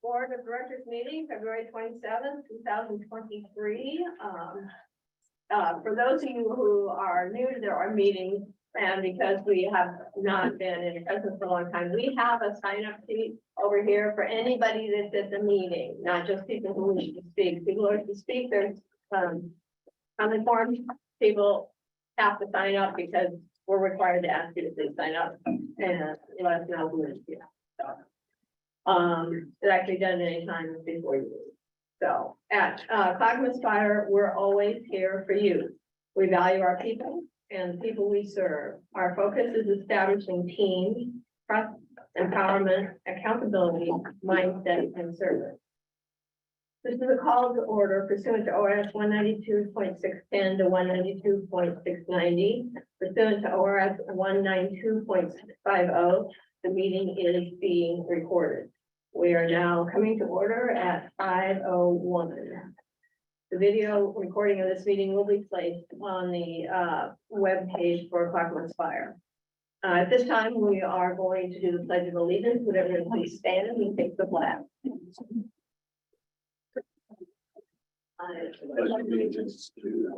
Board of Directors meeting, February 27th, 2023. For those of you who are new to our meeting, and because we have not been in presence for a long time, we have a sign-up sheet over here for anybody that's at the meeting, not just people who wish to speak. People who wish to speak, there's comment forms. People have to sign up because we're required to ask you to please sign up and let us know who is here. So, it's actually done any time before you leave. So at Clackamas Fire, we're always here for you. We value our people and the people we serve. Our focus is establishing teams, trust, empowerment, accountability, mindset, and service. This is a call to order pursuant to ORS 192.610 to 192.690. Pursuant to ORS 192.650, the meeting is being recorded. We are now coming to order at 5:01. The video recording of this meeting will be placed on the web page for Clackamas Fire. At this time, we are going to do the Pledge of Allegiance. Would everyone please stand and take the flag? Allegiance to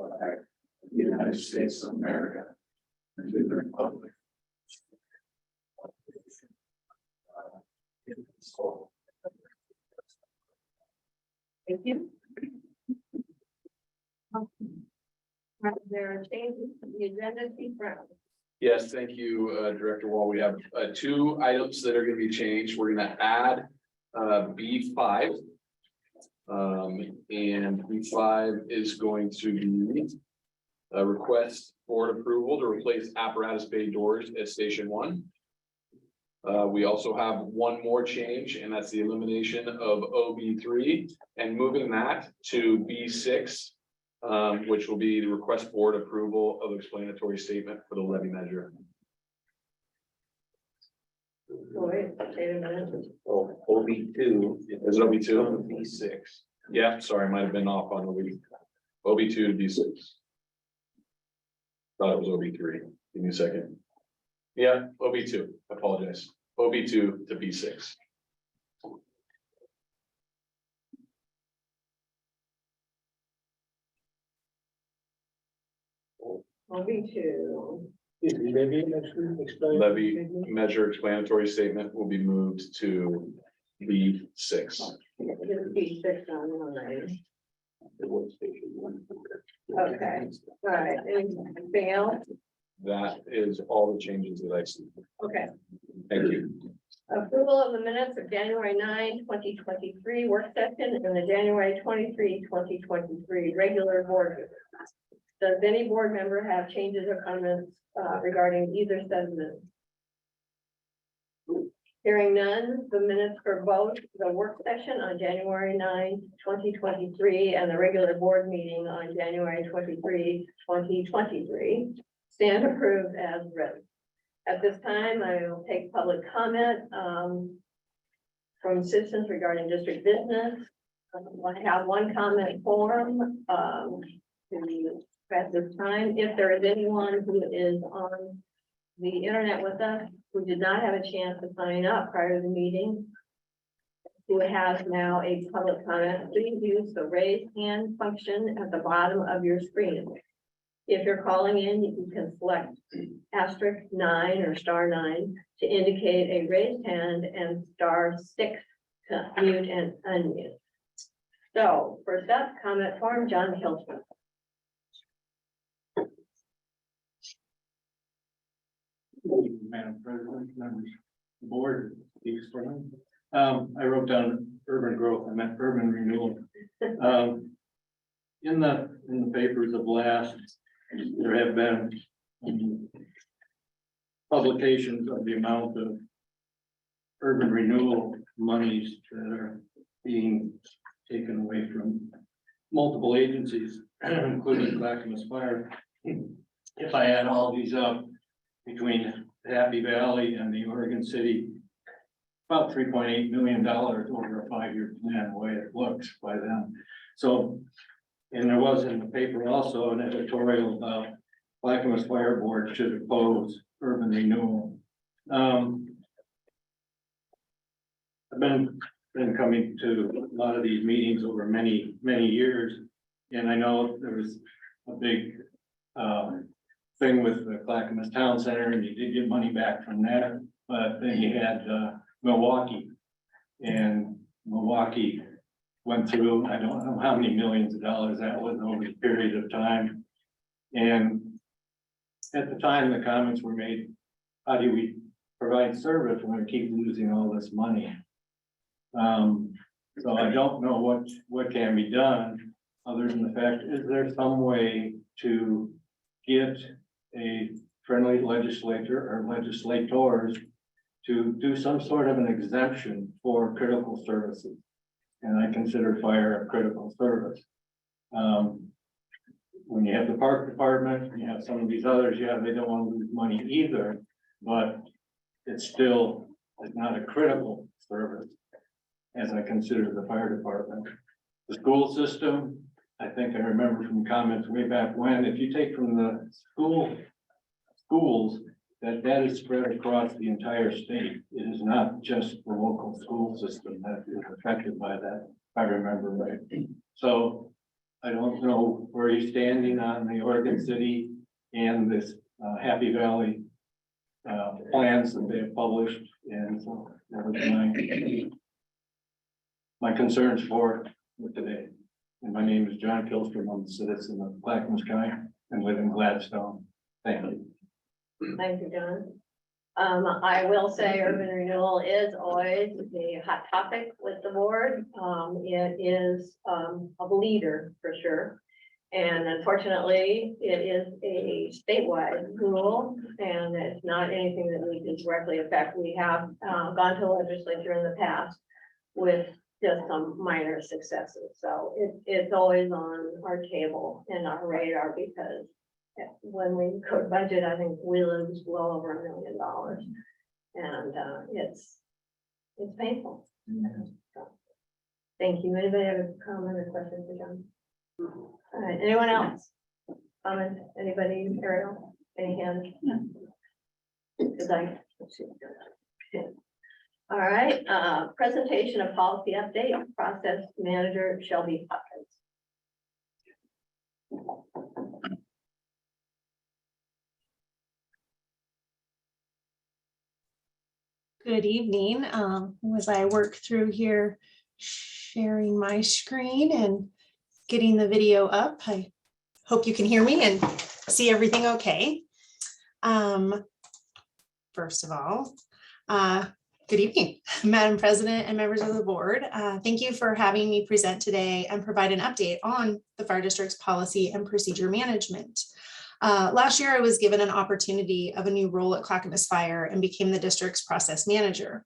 the United States of America and to the republic. Thank you. There are changes to the agenda. Chief Brown. Yes, thank you, Director Wall. We have two items that are going to be changed. We're going to add B5. And B5 is going to be a request board approval to replace apparatus bay doors at Station 1. We also have one more change, and that's the elimination of OB3 and moving that to B6, which will be the request board approval of explanatory statement for the levy measure. Wait a minute. Oh, OB2. Is it OB2? B6. Yeah, sorry, might have been off on OB2 to B6. Thought it was OB3. Give me a second. Yeah, OB2. I apologize. OB2 to B6. OB2. Levy measure explanatory statement will be moved to B6. B6 on already. Okay, all right, anything else? That is all the changes that I see. Okay. Thank you. Approval of the minutes of January 9, 2023 work session and the January 23, 2023 regular board meeting. Does any board member have changes or comments regarding either set of minutes? Hearing none, the minutes for both the work session on January 9, 2023 and the regular board meeting on January 23, 2023 stand approved as written. At this time, I will take public comment from citizens regarding district business. I have one comment form at this time. If there is anyone who is on the internet with us who did not have a chance to sign up prior to the meeting, who has now a public comment, please use the raise hand function at the bottom of your screen. If you're calling in, you can select *9 or *9 to indicate a raised hand and *6 to mute and unmute. So first up, comment form, John Hilton. Madam President, members of the board, speaks for me. I wrote down urban growth. I meant urban renewal. In the papers of last, there have been publications of the amount of urban renewal monies that are being taken away from multiple agencies, including Clackamas Fire. If I add all these up between Happy Valley and the Oregon City, about $3.8 million over a 5-year plan, the way it looks by them. So, and there was in the paper also an editorial about Clackamas Fire Board should oppose urban renewal. I've been coming to a lot of these meetings over many years. And I know there was a big thing with the Clackamas Town Center, and you did get money back from that. But then you had Milwaukee, and Milwaukee went through, I don't know how many millions of dollars that was over a period of time. And at the time, the comments were made, how do we provide service when we keep losing all this money? So I don't know what can be done, other than the fact, is there some way to get a friendly legislature or legislators to do some sort of an exemption for critical services? And I consider fire a critical service. When you have the park department, and you have some of these others, yeah, they don't want to lose money either, but it's still not a critical service, as I consider the fire department. The school system, I think I remember from comments way back when, if you take from the schools, that is spread across the entire state. It is not just the local school system that is affected by that, if I remember right. So I don't know where you're standing on the Oregon City and this Happy Valley plans that they have published, and so that was my concerns for today. And my name is John Kilstrom. I'm a citizen of Clackamas County and live in Gladstone. Thank you. Thank you, John. I will say urban renewal is always a hot topic with the board. It is a leader for sure. And unfortunately, it is a statewide rule, and it's not anything that we can directly affect. We have gone to the legislature in the past with just some minor successes. So it's always on our table and our radar, because when we could budget, I think we lose well over $1 million, and it's painful. So, thank you. Anybody have a comment or question for John? All right, anyone else? Comment? Anybody? Ariel? Any hands? Good night. All right, presentation of policy update, process manager Shelby Hopkins. Good evening. As I work through here, sharing my screen and getting the video up, I hope you can hear me and see everything okay. First of all, good evening, Madam President and members of the board. Thank you for having me present today and provide an update on the fire district's policy and procedure management. Last year, I was given an opportunity of a new role at Clackamas Fire and became the district's process manager.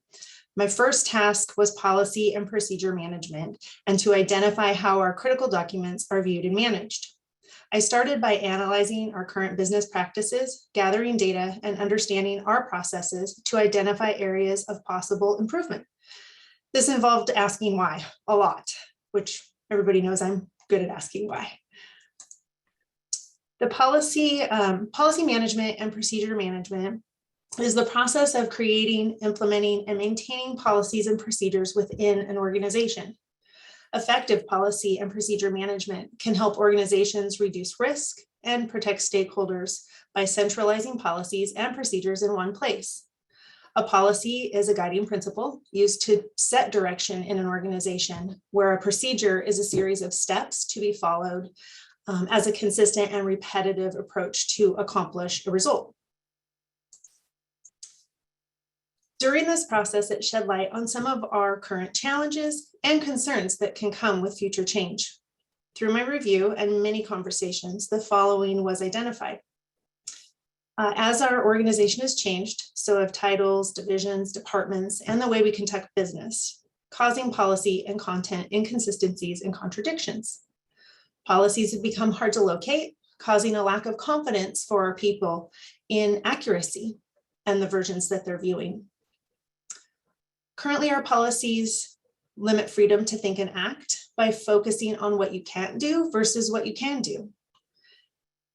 My first task was policy and procedure management, and to identify how our critical documents are viewed and managed. I started by analyzing our current business practices, gathering data, and understanding our processes to identify areas of possible improvement. This involved asking why a lot, which everybody knows I'm good at asking why. The policy management and procedure management is the process of creating, implementing, and maintaining policies and procedures within an organization. Effective policy and procedure management can help organizations reduce risk and protect stakeholders by centralizing policies and procedures in one place. A policy is a guiding principle used to set direction in an organization, where a procedure is a series of steps to be followed as a consistent and repetitive approach to accomplish a result. During this process, it shed light on some of our current challenges and concerns that can come with future change. Through my review and many conversations, the following was identified. As our organization has changed, so have titles, divisions, departments, and the way we conduct business, causing policy and content inconsistencies and contradictions. Policies have become hard to locate, causing a lack of confidence for our people in accuracy and the versions that they're viewing. Currently, our policies limit freedom to think and act by focusing on what you can't do versus what you can do.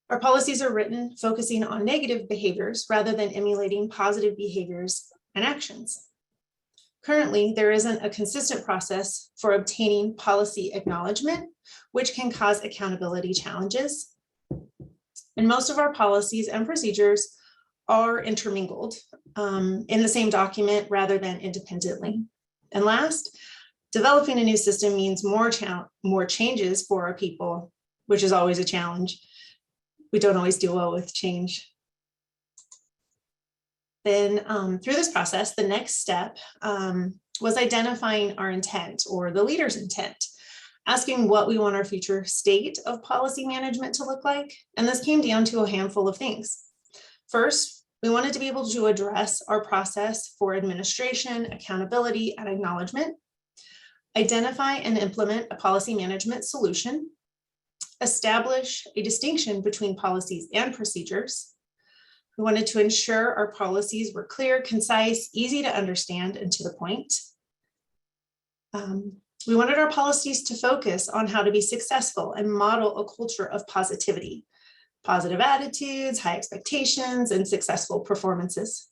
Our policies are written focusing on negative behaviors rather than emulating positive behaviors and actions. Currently, there isn't a consistent process for obtaining policy acknowledgement, which can cause accountability challenges. And most of our policies and procedures are intermingled in the same document rather than independently. And last, developing a new system means more changes for our people, which is always a challenge. We don't always do well with change. Then through this process, the next step was identifying our intent, or the leader's intent, asking what we want our future state of policy management to look like. And this came down to a handful of things. First, we wanted to be able to address our process for administration, accountability, and acknowledgement, identify and implement a policy management solution, establish a distinction between policies and procedures. We wanted to ensure our policies were clear, concise, easy to understand, and to the point. We wanted our policies to focus on how to be successful and model a culture of positivity, positive attitudes, high expectations, and successful performances.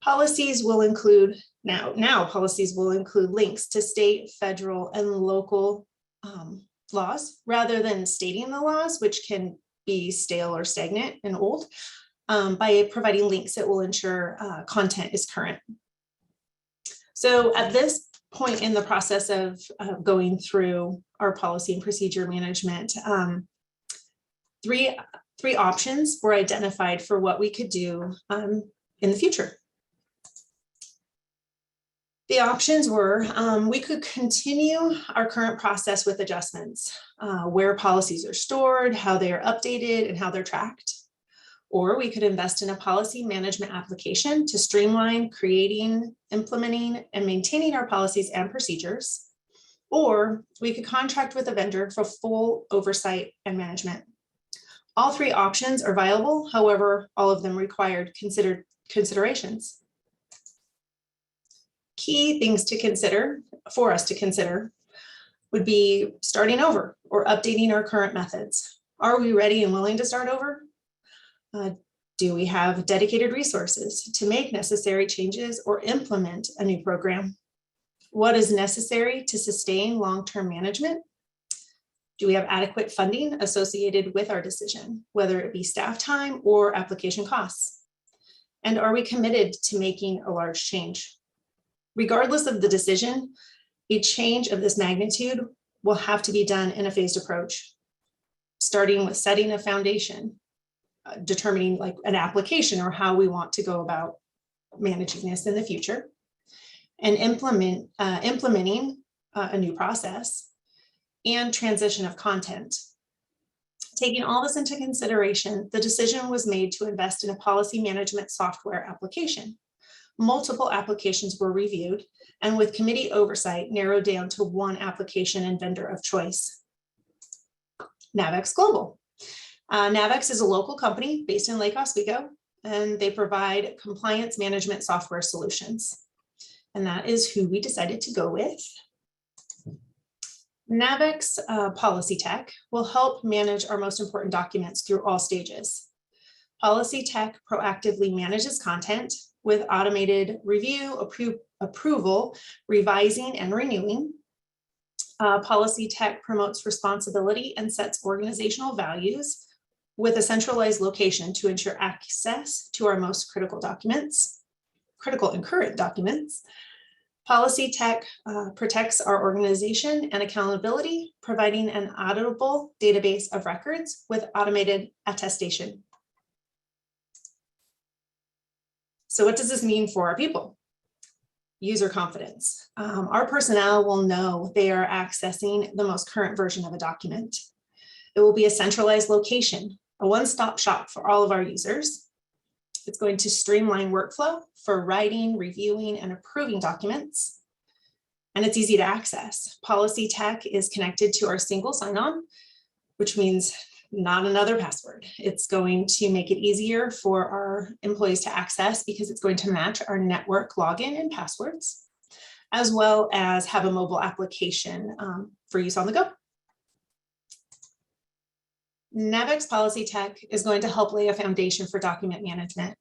Policies will include, now policies will include links to state, federal, and local laws, rather than stating the laws, which can be stale or stagnant and old. By providing links, it will ensure content is current. So at this point in the process of going through our policy and procedure management, three options were identified for what we could do in the future. The options were, we could continue our current process with adjustments, where policies are stored, how they are updated, and how they're tracked. Or we could invest in a policy management application to streamline creating, implementing, and maintaining our policies and procedures. Or we could contract with a vendor for full oversight and management. All three options are viable. However, all of them required considerations. Key things to consider, for us to consider, would be starting over or updating our current methods. Are we ready and willing to start over? Do we have dedicated resources to make necessary changes or implement a new program? What is necessary to sustain long-term management? Do we have adequate funding associated with our decision, whether it be staff time or application costs? And are we committed to making a large change? Regardless of the decision, a change of this magnitude will have to be done in a phased approach, starting with setting a foundation, determining like an application or how we want to go about managing this in the future, and implementing a new process and transition of content. Taking all this into consideration, the decision was made to invest in a policy management software application. Multiple applications were reviewed and with committee oversight narrowed down to one application and vendor of choice, Navex Global. Navex is a local company based in Lake Oswego, and they provide compliance management software solutions. And that is who we decided to go with. Navex Policy Tech will help manage our most important documents through all stages. Policy Tech proactively manages content with automated review, approval, revising, and renewing. Policy Tech promotes responsibility and sets organizational values with a centralized location to ensure access to our most critical documents, critical and current documents. Policy Tech protects our organization and accountability, providing an auditable database of records with automated attestation. So what does this mean for our people? User confidence. Our personnel will know they are accessing the most current version of a document. It will be a centralized location, a one-stop shop for all of our users. It's going to streamline workflow for writing, reviewing, and approving documents. And it's easy to access. Policy Tech is connected to our single sign-on, which means not another password. It's going to make it easier for our employees to access because it's going to match our network login and passwords, as well as have a mobile application for use on the go. Navex Policy Tech is going to help lay a foundation for document management.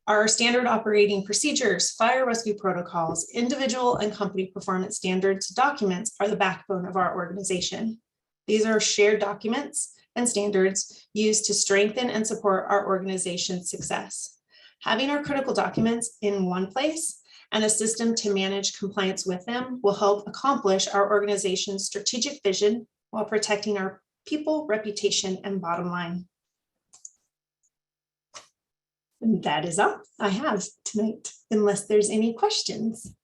Our standard operating procedures, fire rescue protocols, individual and company performance standards documents are the backbone of our organization. These are shared documents and standards used to strengthen and support our organization's success. Having our critical documents in one place and a system to manage compliance with them will help accomplish our organization's strategic vision while protecting our people, reputation, and bottom line. And that is all I have tonight, unless there's any questions.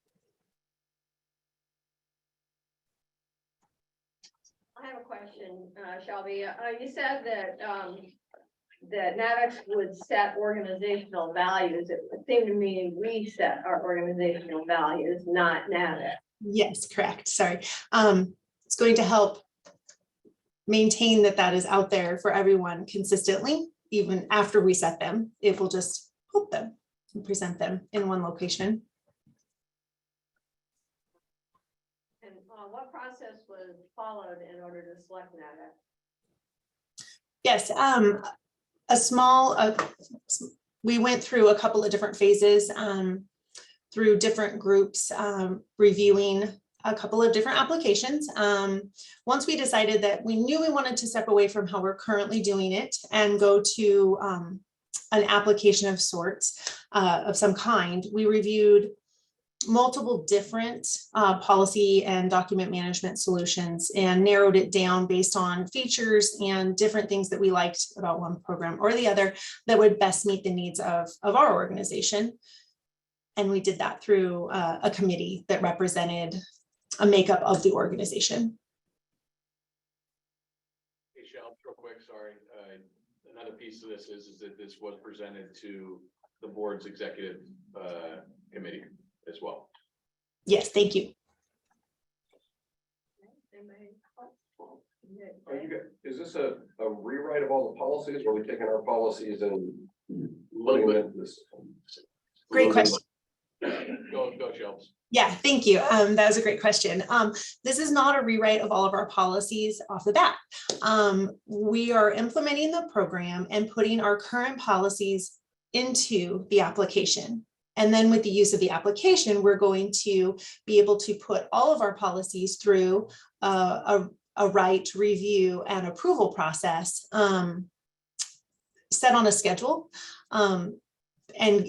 I have a question, Shelby. You said that that NAVEX would set organizational values. It would seem to me we set our organizational values, not NAVEX. Yes, correct. Sorry. It's going to help maintain that is out there for everyone consistently. Even after we set them, it will just put them and present them in one location. And what process was followed in order to select NAVEX? Yes, we went through a couple of different phases through different groups, reviewing a couple of different applications. Once we decided that we knew we wanted to step away from how we're currently doing it and go to an application of sorts, of some kind, we reviewed multiple different policy and document management solutions and narrowed it down based on features and different things that we liked about one program or the other that would best meet the needs of our organization. And we did that through a committee that represented a makeup of the organization. Hey, Shel, real quick, sorry. Another piece of this is that this was presented to the board's executive committee as well. Yes, thank you. Is this a rewrite of all the policies, or are we taking our policies and Little bit. into this? Great question. Go, Shelves. Yeah, thank you. That was a great question. This is not a rewrite of all of our policies off the bat. We are implementing the program and putting our current policies into the application. And then with the use of the application, we're going to be able to put all of our policies through a right review and approval process set on a schedule. And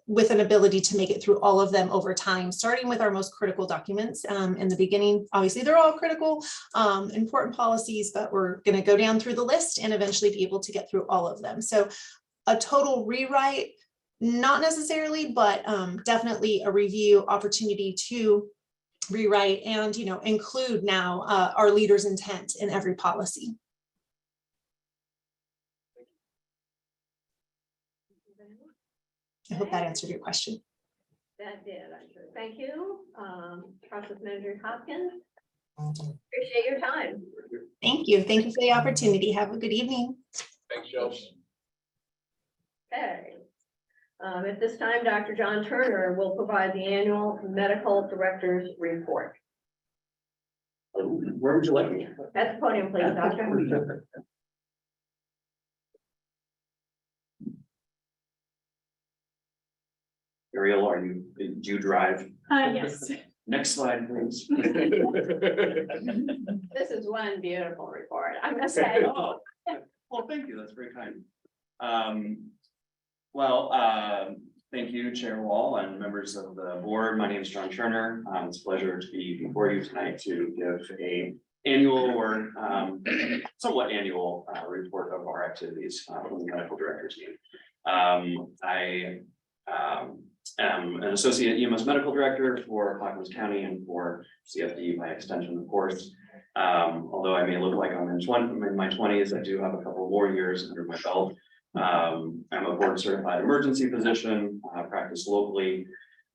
with an ability to make it through all of them over time, starting with our most critical documents in the beginning. Obviously, they're all critical, important policies, but we're going to go down through the list and eventually be able to get through all of them. So a total rewrite, not necessarily, but definitely a review opportunity to rewrite and include now our leader's intent in every policy. I hope that answered your question. That did, I'm sure. Thank you, Process Manager Hopkins. Appreciate your time. Thank you. Thank you for the opportunity. Have a good evening. Thanks, Shelves. Okay. At this time, Dr. John Turner will provide the annual medical director's report. Where would you like me? At the podium, please, Doctor. Ariel, do you drive? Yes. Next slide, please. This is one beautiful report, I must say. Well, thank you. That's very kind. Thank you, Chair Wall and members of the board. My name is John Turner. It's a pleasure to be before you tonight to give a annual or somewhat annual report of our activities from the medical director's team. I am an associate EMS medical director for Clackamas County and for CFD by extension, of course. Although I may look like I'm in my 20s, I do have a couple more years under my belt. I'm a board certified emergency physician, practice locally,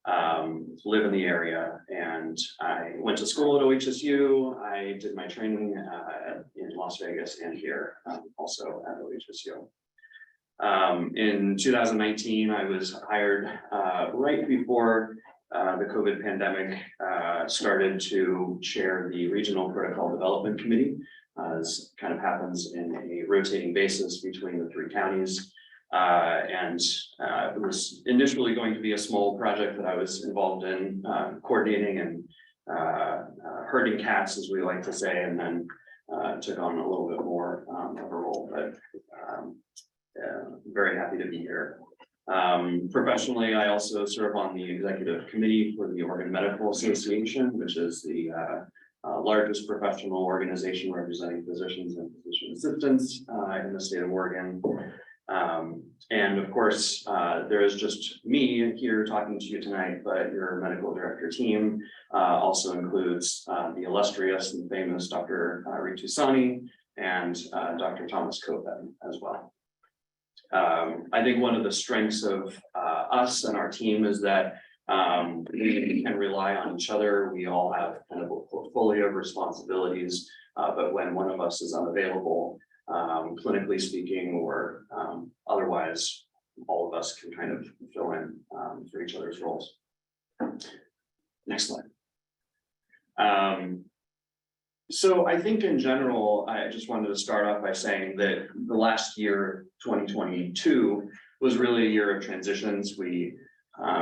live in the area, and I went to school at OHSU. I did my training in Las Vegas and here also at OHSU. In 2019, I was hired right before the COVID pandemic started to chair the Regional Protocol Development Committee, as kind of happens in a rotating basis between the three counties. It was initially going to be a small project that I was involved in, coordinating and herding cats, as we like to say, and then took on a little bit more of a role, but very happy to be here. Professionally, I also serve on the executive committee for the Oregon Medical Association, which is the largest professional organization representing physicians and physician assistants in the state of Oregon. And of course, there is just me here talking to you tonight, but your medical director team also includes the illustrious and famous Dr. Ritu Sani and Dr. Thomas Kopen as well. I think one of the strengths of us and our team is that we can rely on each other. We all have kind of a portfolio of responsibilities, but when one of us is unavailable, clinically speaking, or otherwise, all of us can kind of fill in for each other's roles. Next slide. So I think in general, I just wanted to start off by saying that the last year, 2022, was really a year of transitions. We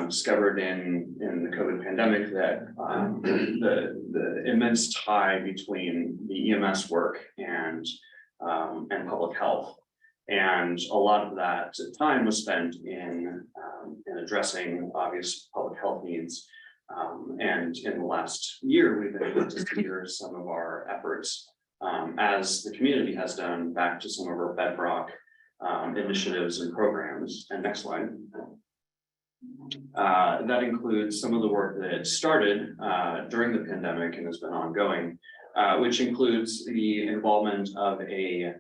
discovered in the COVID pandemic that the immense tie between the EMS work and public health. And a lot of that time was spent in addressing obvious public health needs. And in the last year, we've been able to steer some of our efforts, as the community has done, back to some of our bedrock initiatives and programs. And next slide. That includes some of the work that started during the pandemic and has been ongoing, which includes the involvement of a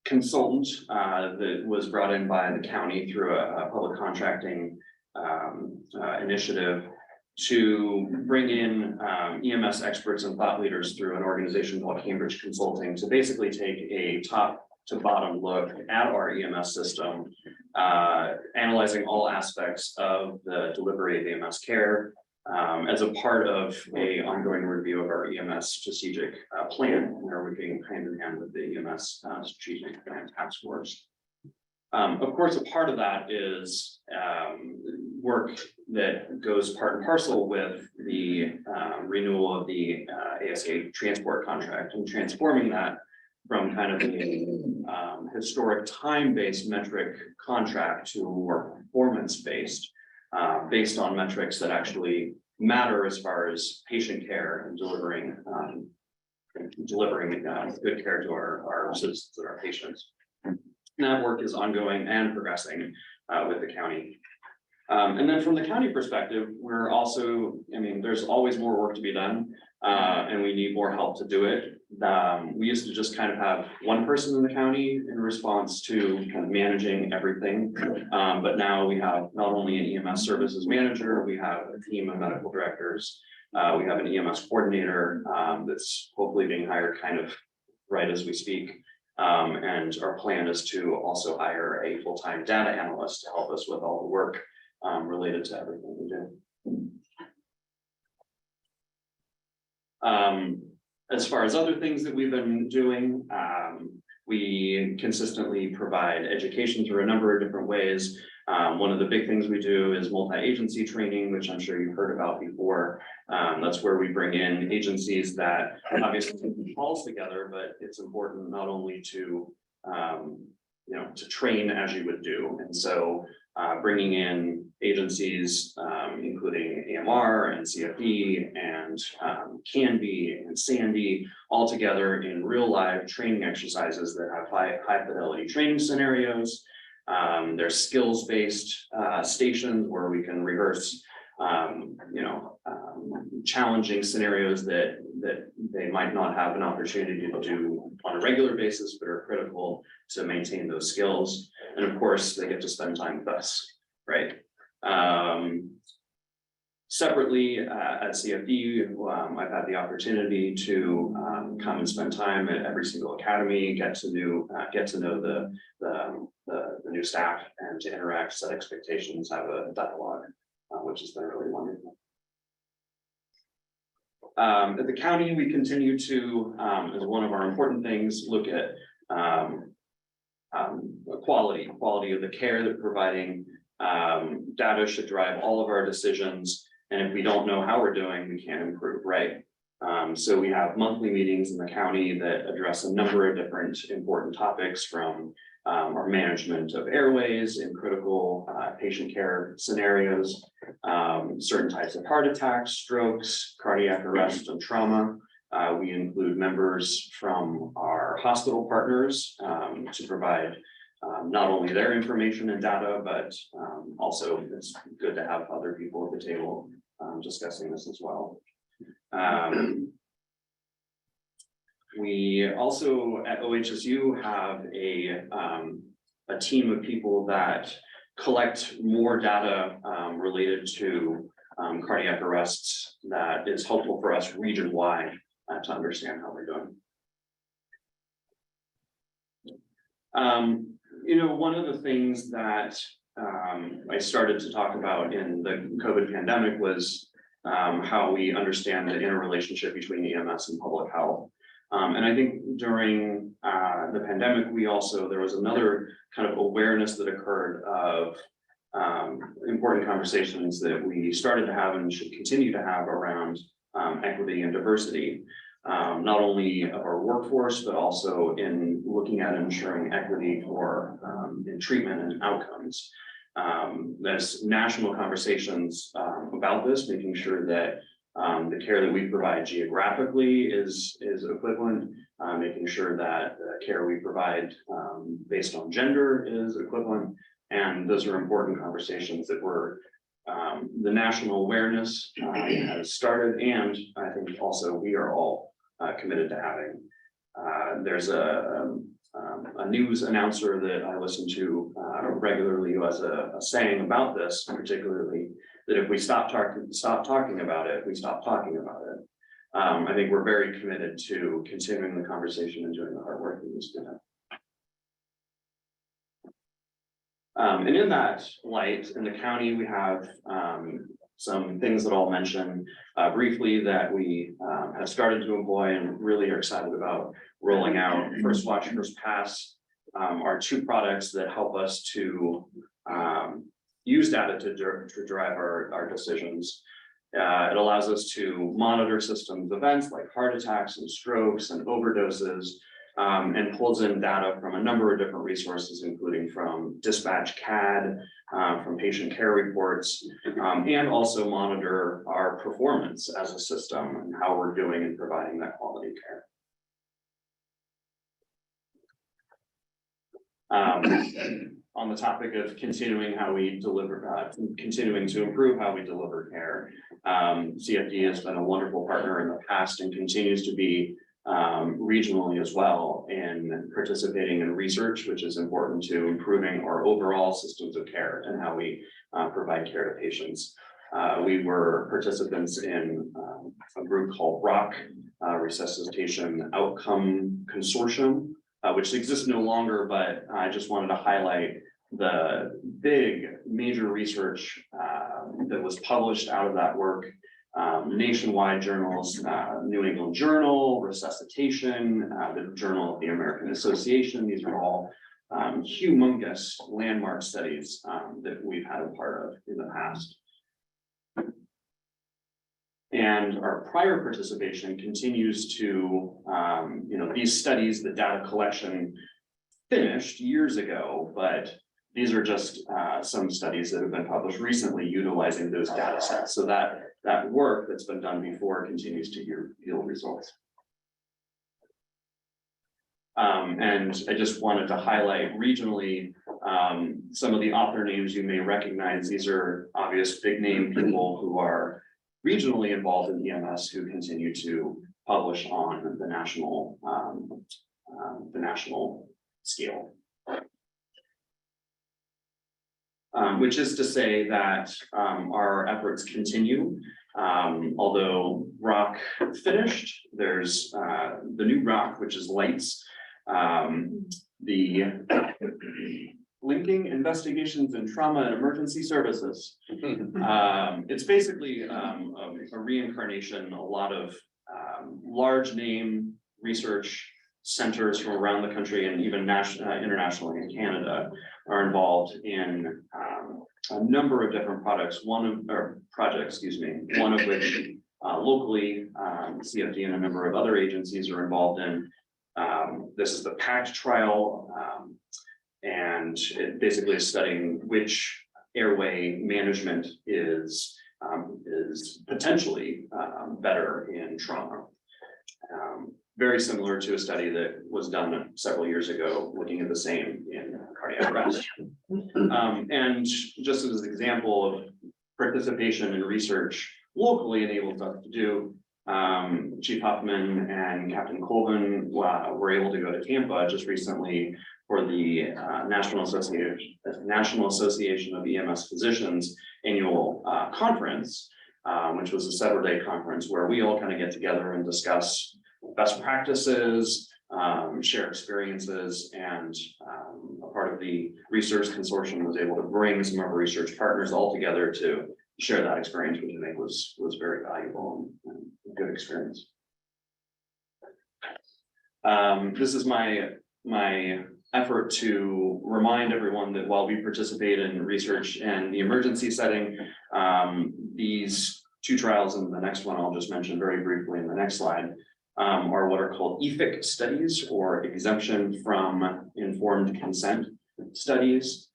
consultant that was brought in by the county through a public contracting initiative to bring in EMS experts and thought leaders through an organization called Cambridge Consulting to basically take a top to bottom look at our EMS system, analyzing all aspects of the delivery of EMS care as a part of an ongoing review of our EMS strategic plan, where we're working hand in hand with the EMS strategic plan task force. Of course, a part of that is work that goes part and parcel with the renewal of the ASA transport contract and transforming that from kind of a historic time-based metric contract to a more performance-based, based on metrics that actually matter as far as patient care and delivering good care to our citizens and our patients. And that work is ongoing and progressing with the county. And then from the county perspective, we're also, I mean, there's always more work to be done, and we need more help to do it. We used to just kind of have one person in the county in response to kind of managing everything. But now we have not only an EMS services manager, we have a team of medical directors. We have an EMS coordinator that's hopefully being hired kind of right as we speak. And our plan is to also hire a full-time data analyst to help us with all the work related to everything we do. As far as other things that we've been doing, we consistently provide education through a number of different ways. One of the big things we do is multi-agency training, which I'm sure you've heard about before. That's where we bring in agencies that obviously keep calls together, but it's important not only to, to train as you would do. And so bringing in agencies, including AMR and CFD and CANBE and SANDY, all together in real live training exercises that have high fidelity training scenarios. There's skills-based stations where we can rehearse, challenging scenarios that they might not have an opportunity to do on a regular basis, but are critical to maintain those skills. And of course, they get to spend time with us, right? Separately, at CFD, I've had the opportunity to come and spend time at every single academy, get to know the new staff, and to interact, set expectations, have a dialogue, which has been really wonderful. At the county, we continue to, as one of our important things, look at quality of the care that we're providing. Data should drive all of our decisions, and if we don't know how we're doing, we can't improve, right? So we have monthly meetings in the county that address a number of different important topics, from our management of airways in critical patient care scenarios, certain types of heart attacks, strokes, cardiac arrest, and trauma. We include members from our hospital partners to provide not only their information and data, but also it's good to have other people at the table discussing this as well. We also at OHSU have a team of people that collect more data related to cardiac arrests that is helpful for us region-wide to understand how we're doing. One of the things that I started to talk about in the COVID pandemic was how we understand the interrelationship between EMS and public health. And I think during the pandemic, there was another kind of awareness that occurred of important conversations that we started to have and should continue to have around equity and diversity, not only of our workforce, but also in looking at ensuring equity for in treatment and outcomes. There's national conversations about this, making sure that the care that we provide geographically is equivalent, making sure that the care we provide based on gender is equivalent. And those are important conversations that the national awareness has started, and I think also we are all committed to having. There's a news announcer that I listen to regularly who has a saying about this, particularly that if we stop talking about it, we stop talking about it. I think we're very committed to continuing the conversation and doing the hard work that needs to be done. And in that light, in the county, we have some things that I'll mention briefly that we have started to employ and really are excited about rolling out. First Watch, First Pass are two products that help us to use data to drive our decisions. It allows us to monitor systems events like heart attacks and strokes and overdoses, and pulls in data from a number of different resources, including from dispatch CAD, from patient care reports, and also monitor our performance as a system and how we're doing in providing that quality care. On the topic of continuing to improve how we deliver care, CFD has been a wonderful partner in the past and continues to be regionally as well in participating in research, which is important to improving our overall systems of care and how we provide care to patients. We were participants in a group called ROC, Resuscitation Outcome Consortium, which exists no longer, but I just wanted to highlight the big major research that was published out of that work. Nationwide journals, New England Journal, Resuscitation, the Journal of the American Association. These are all humongous landmark studies that we've had a part of in the past. And our prior participation continues to, these studies, the data collection finished years ago, but these are just some studies that have been published recently utilizing those data sets. So that work that's been done before continues to yield results. And I just wanted to highlight regionally some of the author names you may recognize. These are obvious big name people who are regionally involved in EMS who continue to publish on the national scale. Which is to say that our efforts continue. Although ROC finished, there's the new ROC, which is LIGHTS, the Linking Investigations in Trauma and Emergency Services. It's basically a reincarnation, a lot of large name research centers from around the country and even internationally in Canada are involved in a number of different projects, one of which locally, CFD and a number of other agencies are involved in. This is the PACT trial, and it basically is studying which airway management is potentially better in trauma. Very similar to a study that was done several years ago, looking at the same in cardiac arrest. And just as an example of participation in research locally enables us to do, Chief Huffman and Captain Colvin were able to go to Tampa just recently for the National Association of EMS Physicians annual conference, which was a several-day conference where we all kind of get together and discuss best practices, share experiences, and a part of the research consortium was able to bring some of our research partners all together to share that experience, which I think was very valuable and a good experience. This is my effort to remind everyone that while we participate in research and the emergency setting, these two trials and the next one I'll just mention very briefly in the next slide are what are called EFIC studies, or exemption from informed consent studies,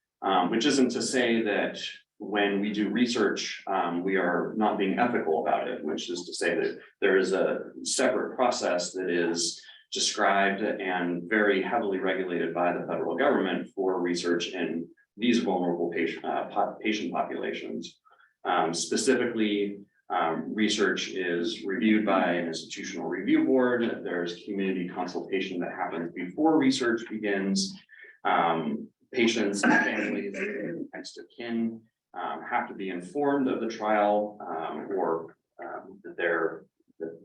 which isn't to say that when we do research, we are not being ethical about it, which is to say that there is a separate process that is described and very heavily regulated by the federal government for research in these vulnerable patient populations. Specifically, research is reviewed by an institutional review board. There's community consultation that happens before research begins. Patients and families and next of kin have to be informed of the trial or that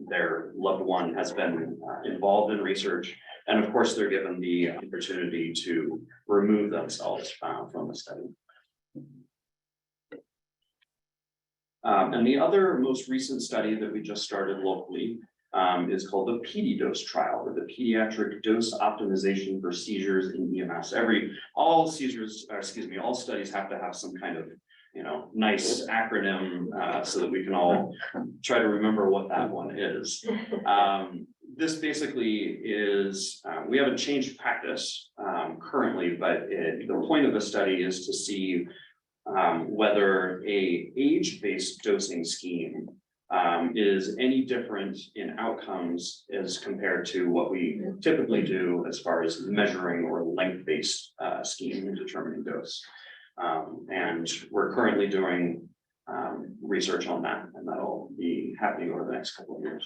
their loved one has been involved in research. And of course, they're given the opportunity to remove themselves from the study. And the other most recent study that we just started locally is called the PD-dose trial, or the pediatric dose optimization for seizures in EMS. All studies have to have some kind of, nice acronym so that we can all try to remember what that one is. This basically is, we haven't changed practice currently, but the point of the study is to see whether a age-based dosing scheme is any different in outcomes as compared to what we typically do as far as measuring or length-based scheme in determining dose. And we're currently doing research on that, and that'll be happening over the next couple of years.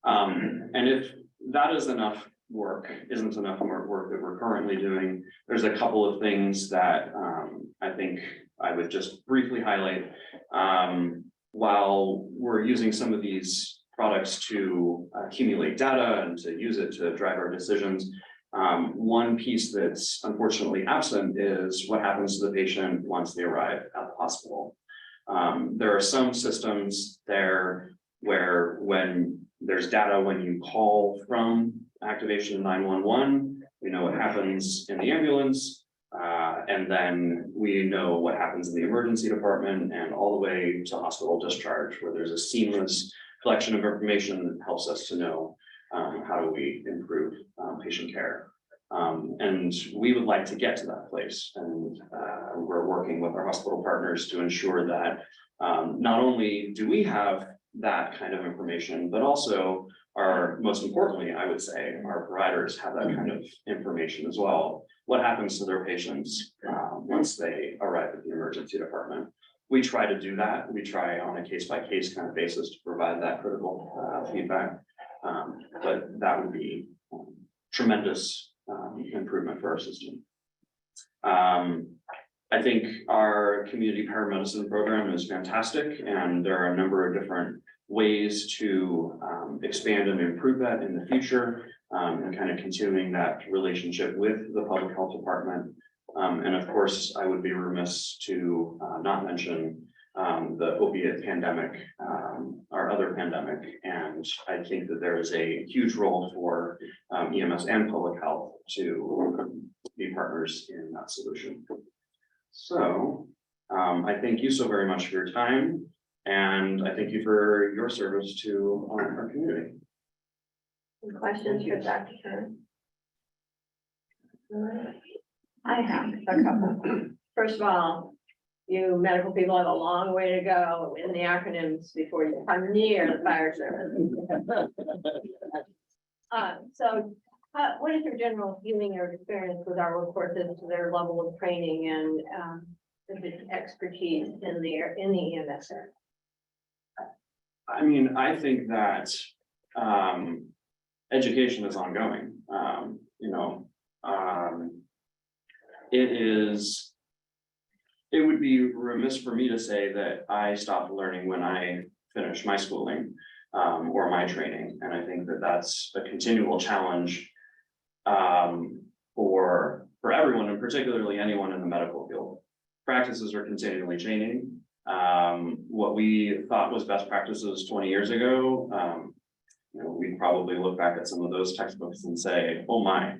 And if that is isn't enough work that we're currently doing, there's a couple of things that I think I would just briefly highlight. While we're using some of these products to accumulate data and to use it to drive our decisions, one piece that's unfortunately absent is what happens to the patient once they arrive at the hospital. There are some systems there where when there's data when you call from activation 911, we know what happens in the ambulance, and then we know what happens in the emergency department and all the way to hospital discharge, where there's a seamless collection of information that helps us to know how do we improve patient care. And we would like to get to that place, and we're working with our hospital partners to ensure that not only do we have that kind of information, but also most importantly, I would say, our providers have that kind of information as well. What happens to their patients once they arrive at the emergency department? We try to do that. We try on a case-by-case kind of basis to provide that critical feedback. But that would be tremendous improvement for our system. I think our community paramedicine program is fantastic, and there are a number of different ways to expand and improve that in the future, and kind of continuing that relationship with the public health department. And of course, I would be remiss to not mention the opiate pandemic, or other pandemic. And I think that there is a huge role for EMS and public health to be partners in that solution. So I thank you so very much for your time, and I thank you for your service to our community. Any questions for Dr. Turner? I have a couple. First of all, you medical people have a long way to go in the acronyms before you come near the fire service. So what is your general feeling or experience with our workforces, their level of training and the expertise in the EMS area? I mean, I think that education is ongoing. It would be remiss for me to say that I stopped learning when I finished my schooling or my training. And I think that that's a continual challenge for everyone, and particularly anyone in the medical field. Practices are continually changing. What we thought was best practices 20 years ago, we'd probably look back at some of those textbooks and say, oh my,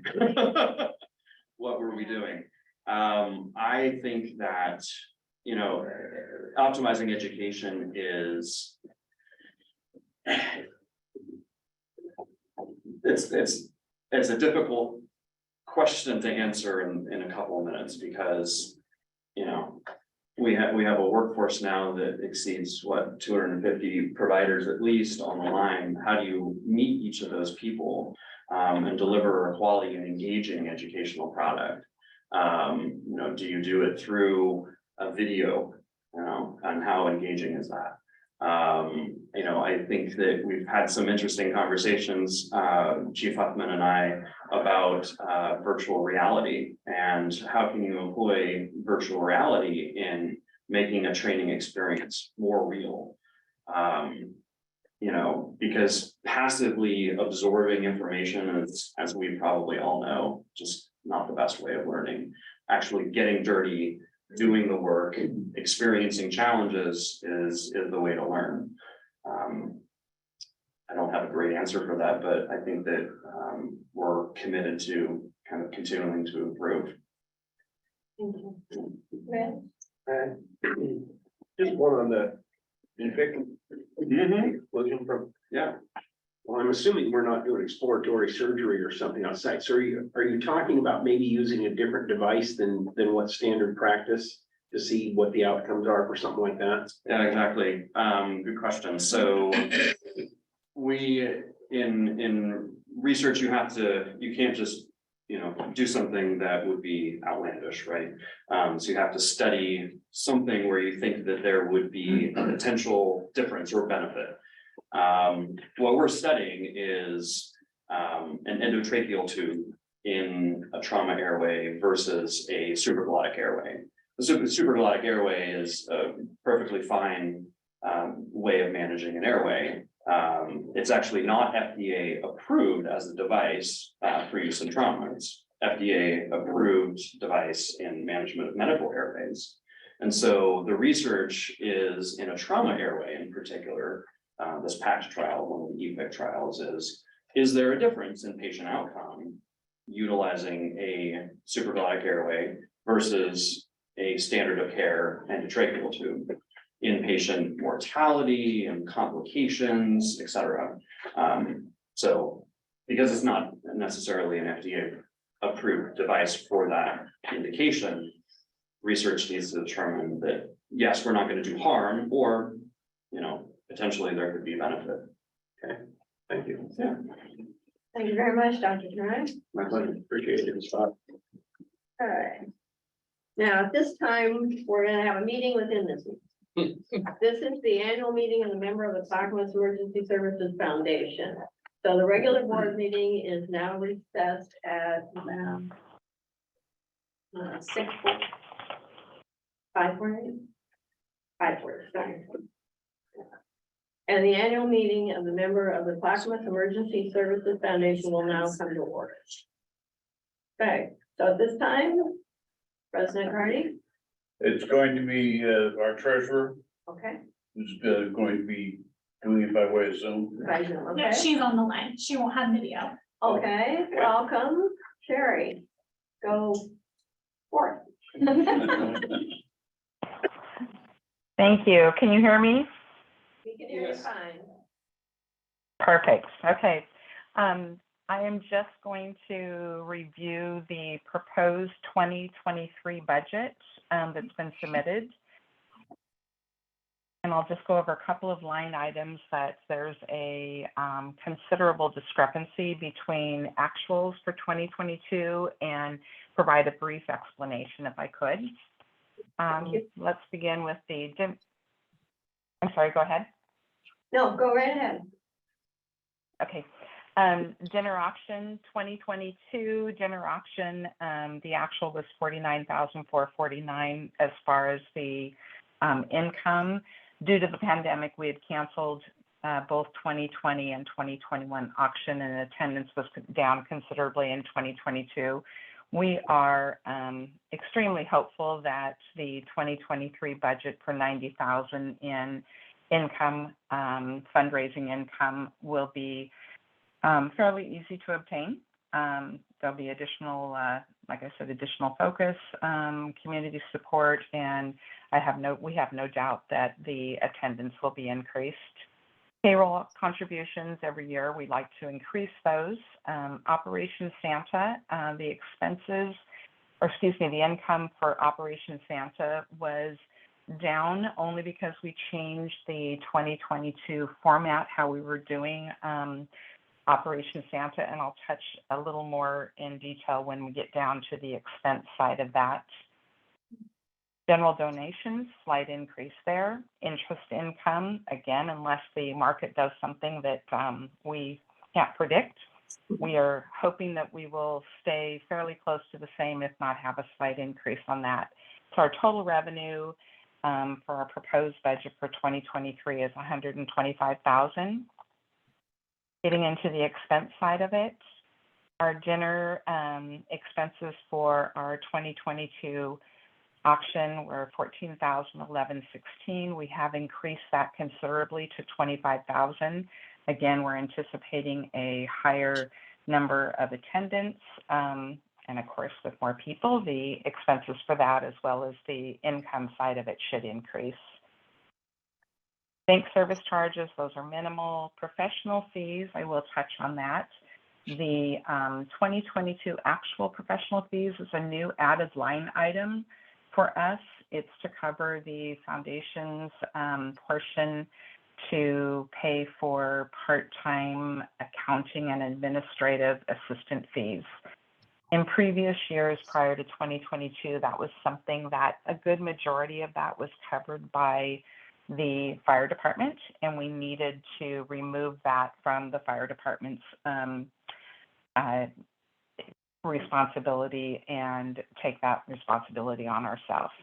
what were we doing? I think that, optimizing education is, it's a difficult question to answer in a couple of minutes, because, we have a workforce now that exceeds 250 providers at least on the line. How do you meet each of those people and deliver a quality and engaging educational product? Do you do it through a video, and how engaging is that? I think that we've had some interesting conversations, Chief Huffman and I, about virtual reality and how can you employ virtual reality in making a training experience more real. Because passively absorbing information is, as we probably all know, just not the best way of learning. Actually getting dirty, doing the work, experiencing challenges is the way to learn. I don't have a great answer for that, but I think that we're committed to kind of continuing to improve. Thank you. Red? Just one on the infected explosion from. Yeah. Well, I'm assuming we're not doing exploratory surgery or something on site. So are you talking about maybe using a different device than what's standard practice to see what the outcomes are for something like that? Yeah, exactly. Good question. So we in research, you can't just do something that would be outlandish, right? So you have to study something where you think that there would be a potential difference or benefit. What we're studying is an endotracheal tube in a trauma airway versus a supraglottic airway. The supraglottic airway is a perfectly fine way of managing an airway. It's actually not FDA approved as a device for use in trauma. It's FDA approved device in management of medical airways. And so the research is in a trauma airway in particular. This PACT trial, one of the EPIC trials, is there a difference in patient outcome utilizing a supraglottic airway versus a standard of care endotracheal tube in patient mortality and complications, et cetera. So because it's not necessarily an FDA approved device for that indication, research needs to determine that, yes, we're not going to do harm, or, potentially there could be benefit. Okay, thank you. Yeah. Thank you very much, Dr. Turner. My pleasure. Appreciate it. All right. Now, at this time, we're gonna have a meeting within this week. This is the annual meeting of the member of the Clackamas Emergency Services Foundation. So the regular board meeting is now recessed at 5:40, sorry. And the annual meeting of the member of the Clackamas Emergency Services Foundation will now come to order. Okay, so at this time, President Carney. It's going to be our treasurer, Okay. Who's going to be doing it by way of Zoom. By Zoom, Yeah, okay. she's on the line. She won't have video. Okay, welcome, Sherry. Go forth. Thank you. Can you hear me? We can hear you Yes. fine. Perfect. Okay. I am just going to review the proposed 2023 budget that's been submitted. And I'll just go over a couple of line items that there's a considerable discrepancy between actuals for 2022 and provide a brief explanation if I could. Let's begin with I'm sorry, go ahead. No, go right ahead. Okay. Dinner auction 2022 dinner auction. The actual was $49,449 as far as the income. Due to the pandemic, we had canceled both 2020 and 2021 auction, and attendance was down considerably in 2022. We are extremely hopeful that the 2023 budget for $90,000 in income, fundraising income, will be fairly easy to obtain. There'll be additional, like I said, additional focus, community support, and we have no doubt that the attendance will be increased. Payroll contributions every year, we like to increase those. Operation Santa, the income for Operation Santa was down only because we changed the 2022 format, how we were doing Operation Santa, and I'll touch a little more in detail when we get down to the expense side of that. General donations, slight increase there. Interest income, again, unless the market does something that we can't predict, we are hoping that we will stay fairly close to the same, if not have a slight increase on that. So our total revenue for our proposed budget for 2023 is $125,000. Getting into the expense side of it, our dinner expenses for our 2022 auction were $14,1116. We have increased that considerably to $25,000. Again, we're anticipating a higher number of attendants, and of course, with more people, the expenses for that as well as the income side of it should increase. Bank service charges, those are minimal. Professional fees, I will touch on that. The 2022 actual professional fees is a new added line item for us. It's to cover the foundation's portion to pay for part-time accounting and administrative assistant fees. In previous years prior to 2022, that was something that a good majority of that was covered by the fire department, and we needed to remove that from the fire department's responsibility and take that responsibility on ourselves.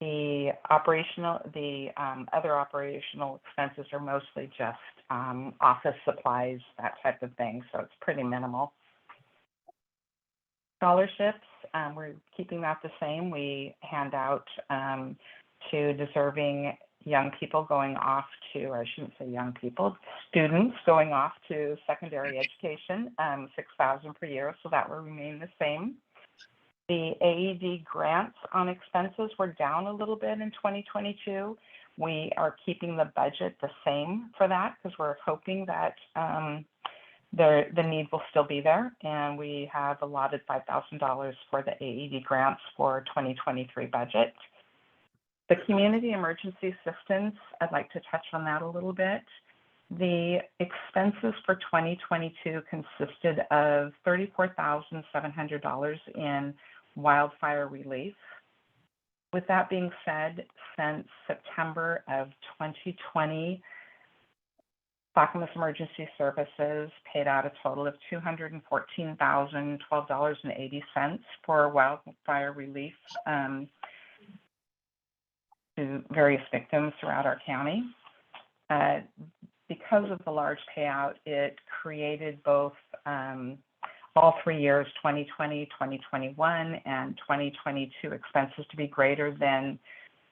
The other operational expenses are mostly just office supplies, that type of thing, so it's pretty minimal. Scholarships, we're keeping that the same. We hand out to deserving young people going off to, or I shouldn't say young people, students going off to secondary education, $6,000 per year, so that will remain the same. The AED grants on expenses were down a little bit in 2022. We are keeping the budget the same for that because we're hoping that the need will still be there, and we have allotted $5,000 for the AED grants for 2023 budget. The community emergency assistance, I'd like to touch on that a little bit. The expenses for 2022 consisted of $34,700 in wildfire relief. With that being said, since September of 2020, Clackamas Emergency Services paid out a total of $214,012.80 for wildfire relief to various victims throughout our county. Because of the large payout, it created both all 3 years, 2020, 2021, and 2022 expenses to be greater than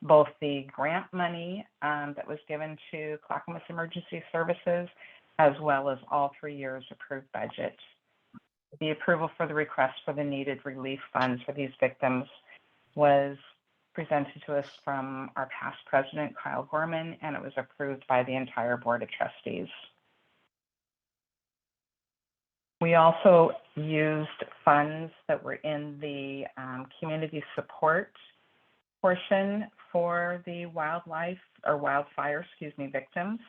both the grant money that was given to Clackamas Emergency Services, as well as all 3 years approved budget. The approval for the request for the needed relief funds for these victims was presented to us from our past president, Kyle Gorman, and it was approved by the entire Board of Trustees. We also used funds that were in the community support portion for the wildfire victims.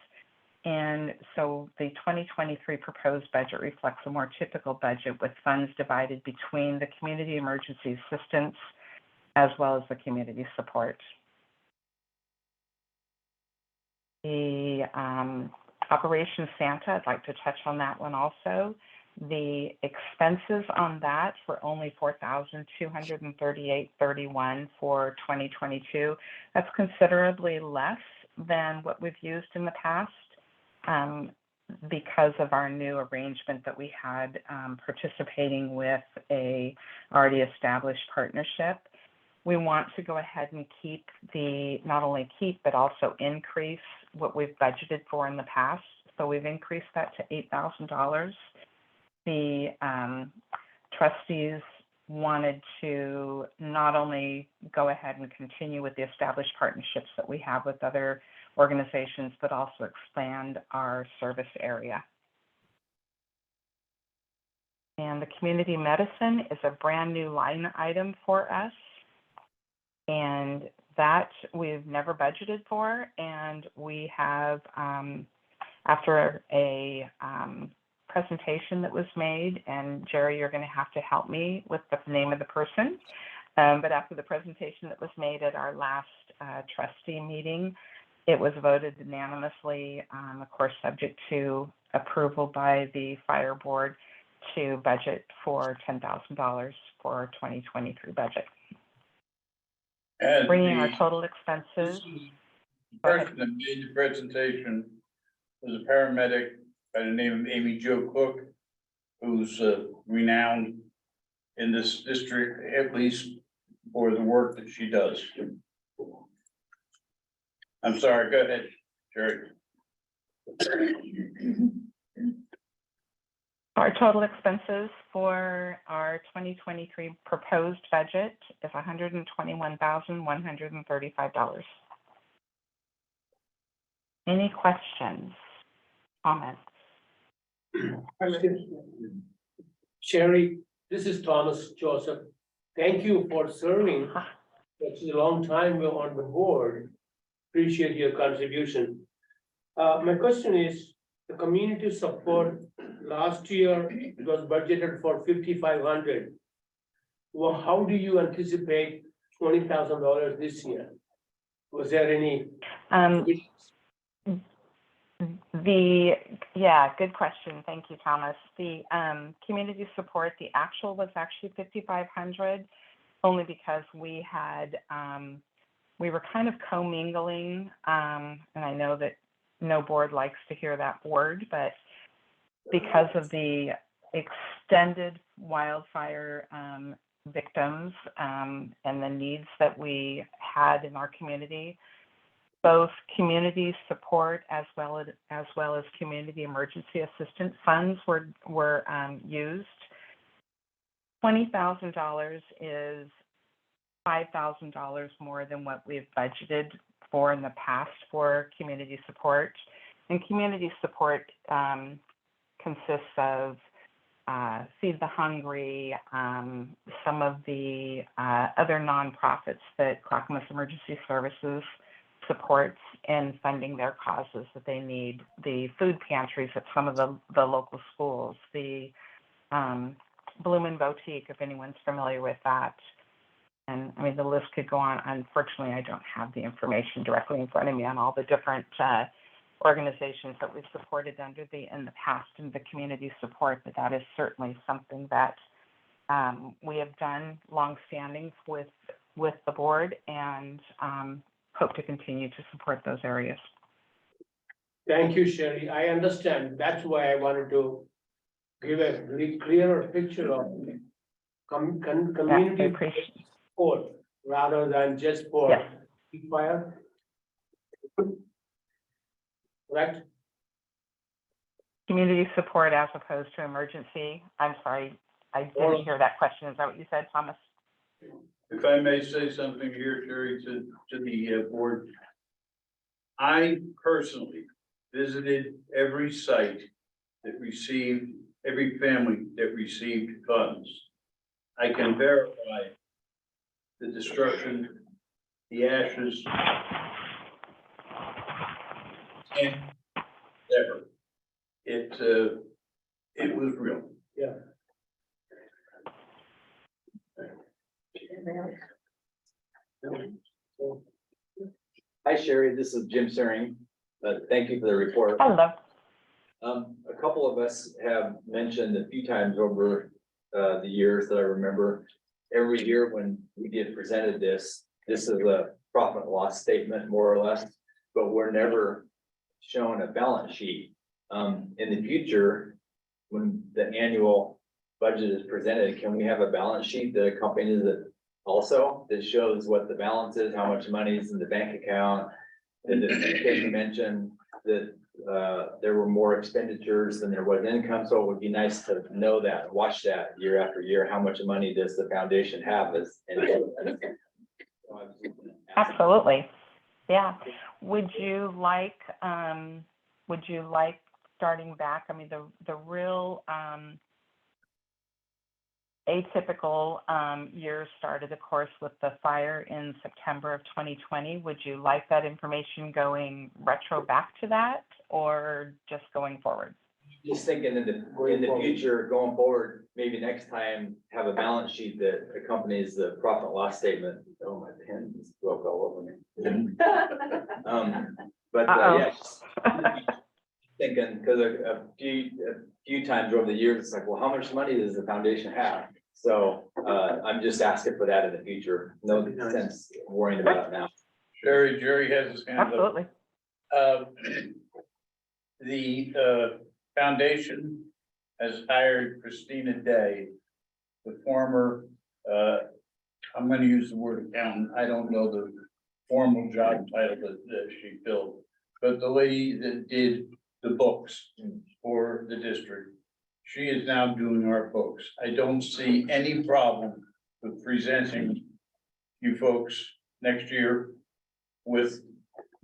And so the 2023 proposed budget reflects a more typical budget with funds divided between the community emergency assistance as well as the community support. The Operation Santa, I'd like to touch on that one also. The expenses on that were only $4,238.31 for 2022. That's considerably less than what we've used in the past because of our new arrangement that we had participating with a already established partnership. We want to go ahead and not only keep, but also increase what we've budgeted for in the past. So we've increased that to $8,000. The trustees wanted to not only go ahead and continue with the established partnerships that we have with other organizations, but also expand our service area. And the community medicine is a brand new line item for us. And that we've never budgeted for. And we have, after a presentation that was made, and Jerry, you're going to have to help me with the name of the person, but after the presentation that was made at our last trustee meeting, it was voted unanimously, of course, subject to approval by the fire board, to budget for $10,000 for 2023 budget. And Bringing our the total expenses. person that made the presentation was a paramedic by the name of Amy Jo Cook, who's renowned in this district, at least for the work that she does. I'm sorry, go ahead, Jerry. Our total expenses for our 2023 proposed budget is $121,135. Any questions, comments? Sherry, this is Thomas Joseph. Thank you for serving such a long time on the board. Appreciate your contribution. My question is, the community support last year it was budgeted for $5,500. Well, how do you anticipate $20,000 this year? Was there any? Good question. Thank you, Thomas. The community support, the actual was actually $5,500, only because we had we were kind of commingling, and I know that no board likes to hear that word, but because of the extended wildfire victims and the needs that we had in our community, both community support as well as community emergency assistance funds were used. $20,000 is $5,000 more than what we've budgeted for in the past for community support. And community support consists of Feed the Hungry, some of the other nonprofits that Clackamas Emergency Services supports in funding their causes that they need, the food pantries at some of the local schools, the Bloomin' Boutique, if anyone's familiar with that. And I mean, the list could go on. Unfortunately, I don't have the information directly in front of me on all the different organizations that we've supported in the past in the community support, but that is certainly something that we have done longstanding with the board, and hope to continue to support those areas. Thank you, Sherry. I understand. That's why I wanted to give a very clearer picture of Yeah, I community appreciate. support rather than just for Yes. fire. Correct? Community support as opposed to emergency. I'm sorry, I Or- didn't hear that question. Is that what you said, Thomas? If I may say something here, Sherry, to the board. I personally visited every site that received, every family that received funds. I can verify the destruction, the ashes. And ever. It was real. Yeah. Hi Sherry, this is Jim Searing. Thank you for the report. Hello. A couple of us have mentioned a few times over the years that I remember, every year when we get presented this is a profit and loss statement, more or less, but we're never shown a balance sheet. In the future, when the annual budget is presented, can we have a balance sheet that accompanies it also, that shows what the balance is, how much money is in the bank account? And as you mentioned that there were more expenditures than there was income, so it would be nice to know that, watch that year after year. How much money does the foundation have as? Absolutely. Yeah. Would you like starting back? I mean, the real atypical year started, of course, with the fire in September of 2020. Would you like that information going retro back to that, or just going forward? Just thinking in the future, going forward, maybe next time, have a balance sheet that accompanies the profit and loss statement. Oh, my pen just broke all over me. Yeah, just thinking, because a few times over the years, it's like, well, how much money does the foundation have? So I'm just asking for that in the future. No sense worrying about it now. Jerry has his hand up. Absolutely. The foundation has hired Christina Day, the former, I'm gonna use the word accountant. I don't know the formal job title that she filled, but the lady that did the books for the district. She is now doing our books. I don't see any problem with presenting you folks next year with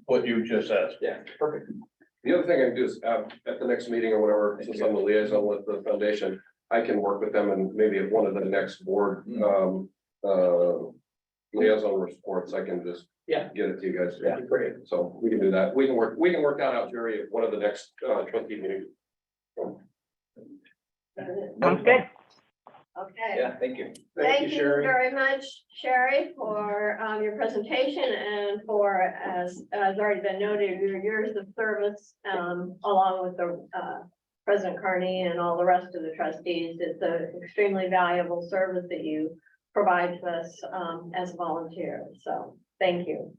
what you just asked. Yeah, perfect. The other thing I can do is, at the next meeting or whatever, since I'm the liaison with the foundation, I can work with them and maybe at one of the next board, liaison reports, I can just Yeah. get it to you guys. Yeah, great. So we can do that. We can work that out, Jerry, at one of the next, trustee meetings. Sounds good. Okay. Yeah, thank you. Thank you very much, Sherry, for your presentation and for, as already been noted, your years of service, along with the President Carney and all the rest of the trustees. It's an extremely valuable service that you provide to us as a volunteer. So thank you.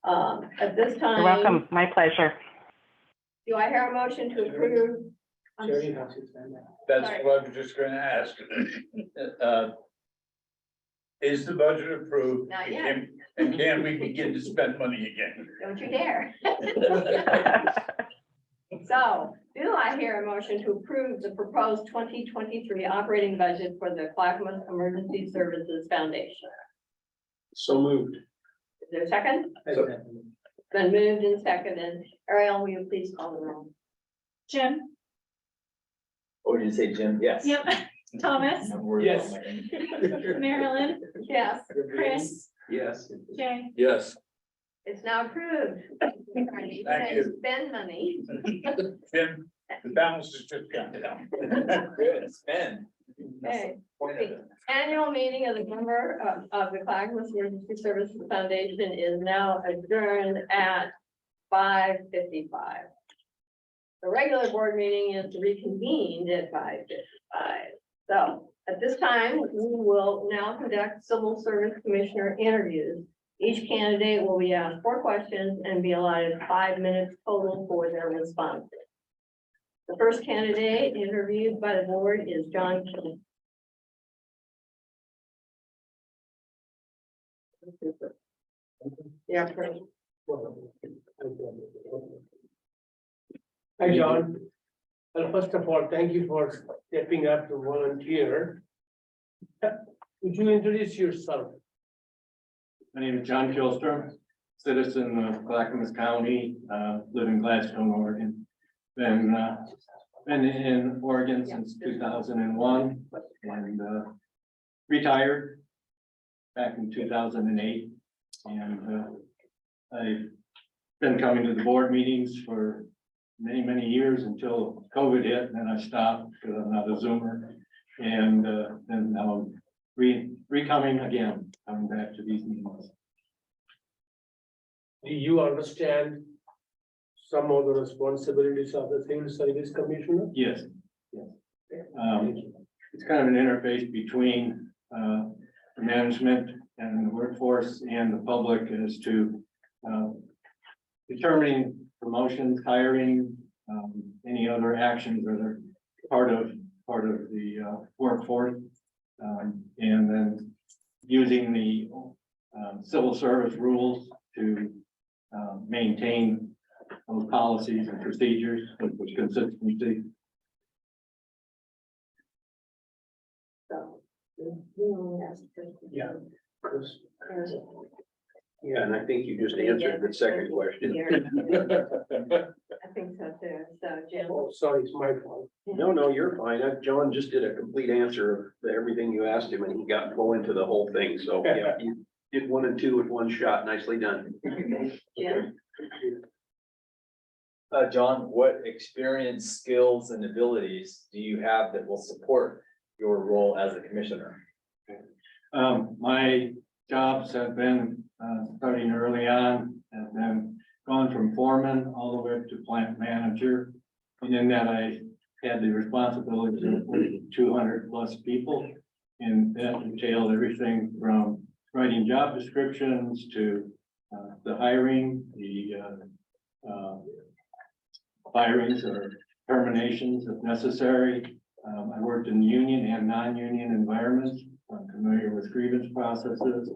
At this time. You're welcome. My pleasure. Do I hear a motion to approve? Sherry has his hand up. That's Sorry. what I was just gonna ask. Is the budget approved? Not yet. And can we begin to spend money again? Don't you dare. So, do I hear a motion to approve the proposed 2023 operating budget for the Clackamas Emergency Services Foundation? So moved. Is there a second? Then moved and seconded. Ariel, will you please call the roll? Jim? What did you say, Jim? Yes. Yep. Thomas? I'm worried about Yes. my- Marilyn? Yes, Chris? Yes. Jay? Yes. it's now approved. Thank you. Spend money. Jim, the balance is just counted out. Good, spend. Okay. Annual meeting of the member of the Clackamas Emergency Services Foundation is now adjourned at 5:55. The regular board meeting is reconvened at 5:55. So at this time, we will now conduct civil service commissioner interviews. Each candidate will be asked 4 questions and be allotted 5 minutes total for their responses. The first candidate interviewed by the board is John King. Yeah. Hi, John. Well, first of all, thank you for stepping up to volunteer. Would you introduce yourself? My name is John Kilstrom, citizen of Clackamas County, live in Gladstone, Oregon. Been in Oregon since 2001 and retired back in 2008. And I've been coming to the board meetings for many years until COVID hit, and then I stopped because I'm not a Zoomer. And then now I'm coming again, coming back to these meetings. Do you understand some of the responsibilities of the Civil Service Commissioner? Yes, yes. It's kind of an interface between the management and the workforce and the public as to determining promotions, hiring, any other actions that are part of the workforce. And then using the civil service rules to maintain those policies and procedures with consistency. So, you only asked for- Yeah. Chris. Yeah, and I think you just answered the second question. I think so too. So Jim. Oh, sorry, it's my fault. No, you're fine. John just did a complete answer of everything you asked him and he got to go into the whole thing. So yeah, you did 1 and 2 with one shot. Nicely done. Jim. John, what experience, skills, and abilities do you have that will support your role as a commissioner? My jobs have been starting early on and then gone from foreman all the way up to plant manager. And in that I had the responsibility of 200 plus people. And that entailed everything from writing job descriptions to the hiring, the firings or terminations if necessary. I worked in union and non-union environments. I'm familiar with grievance processes.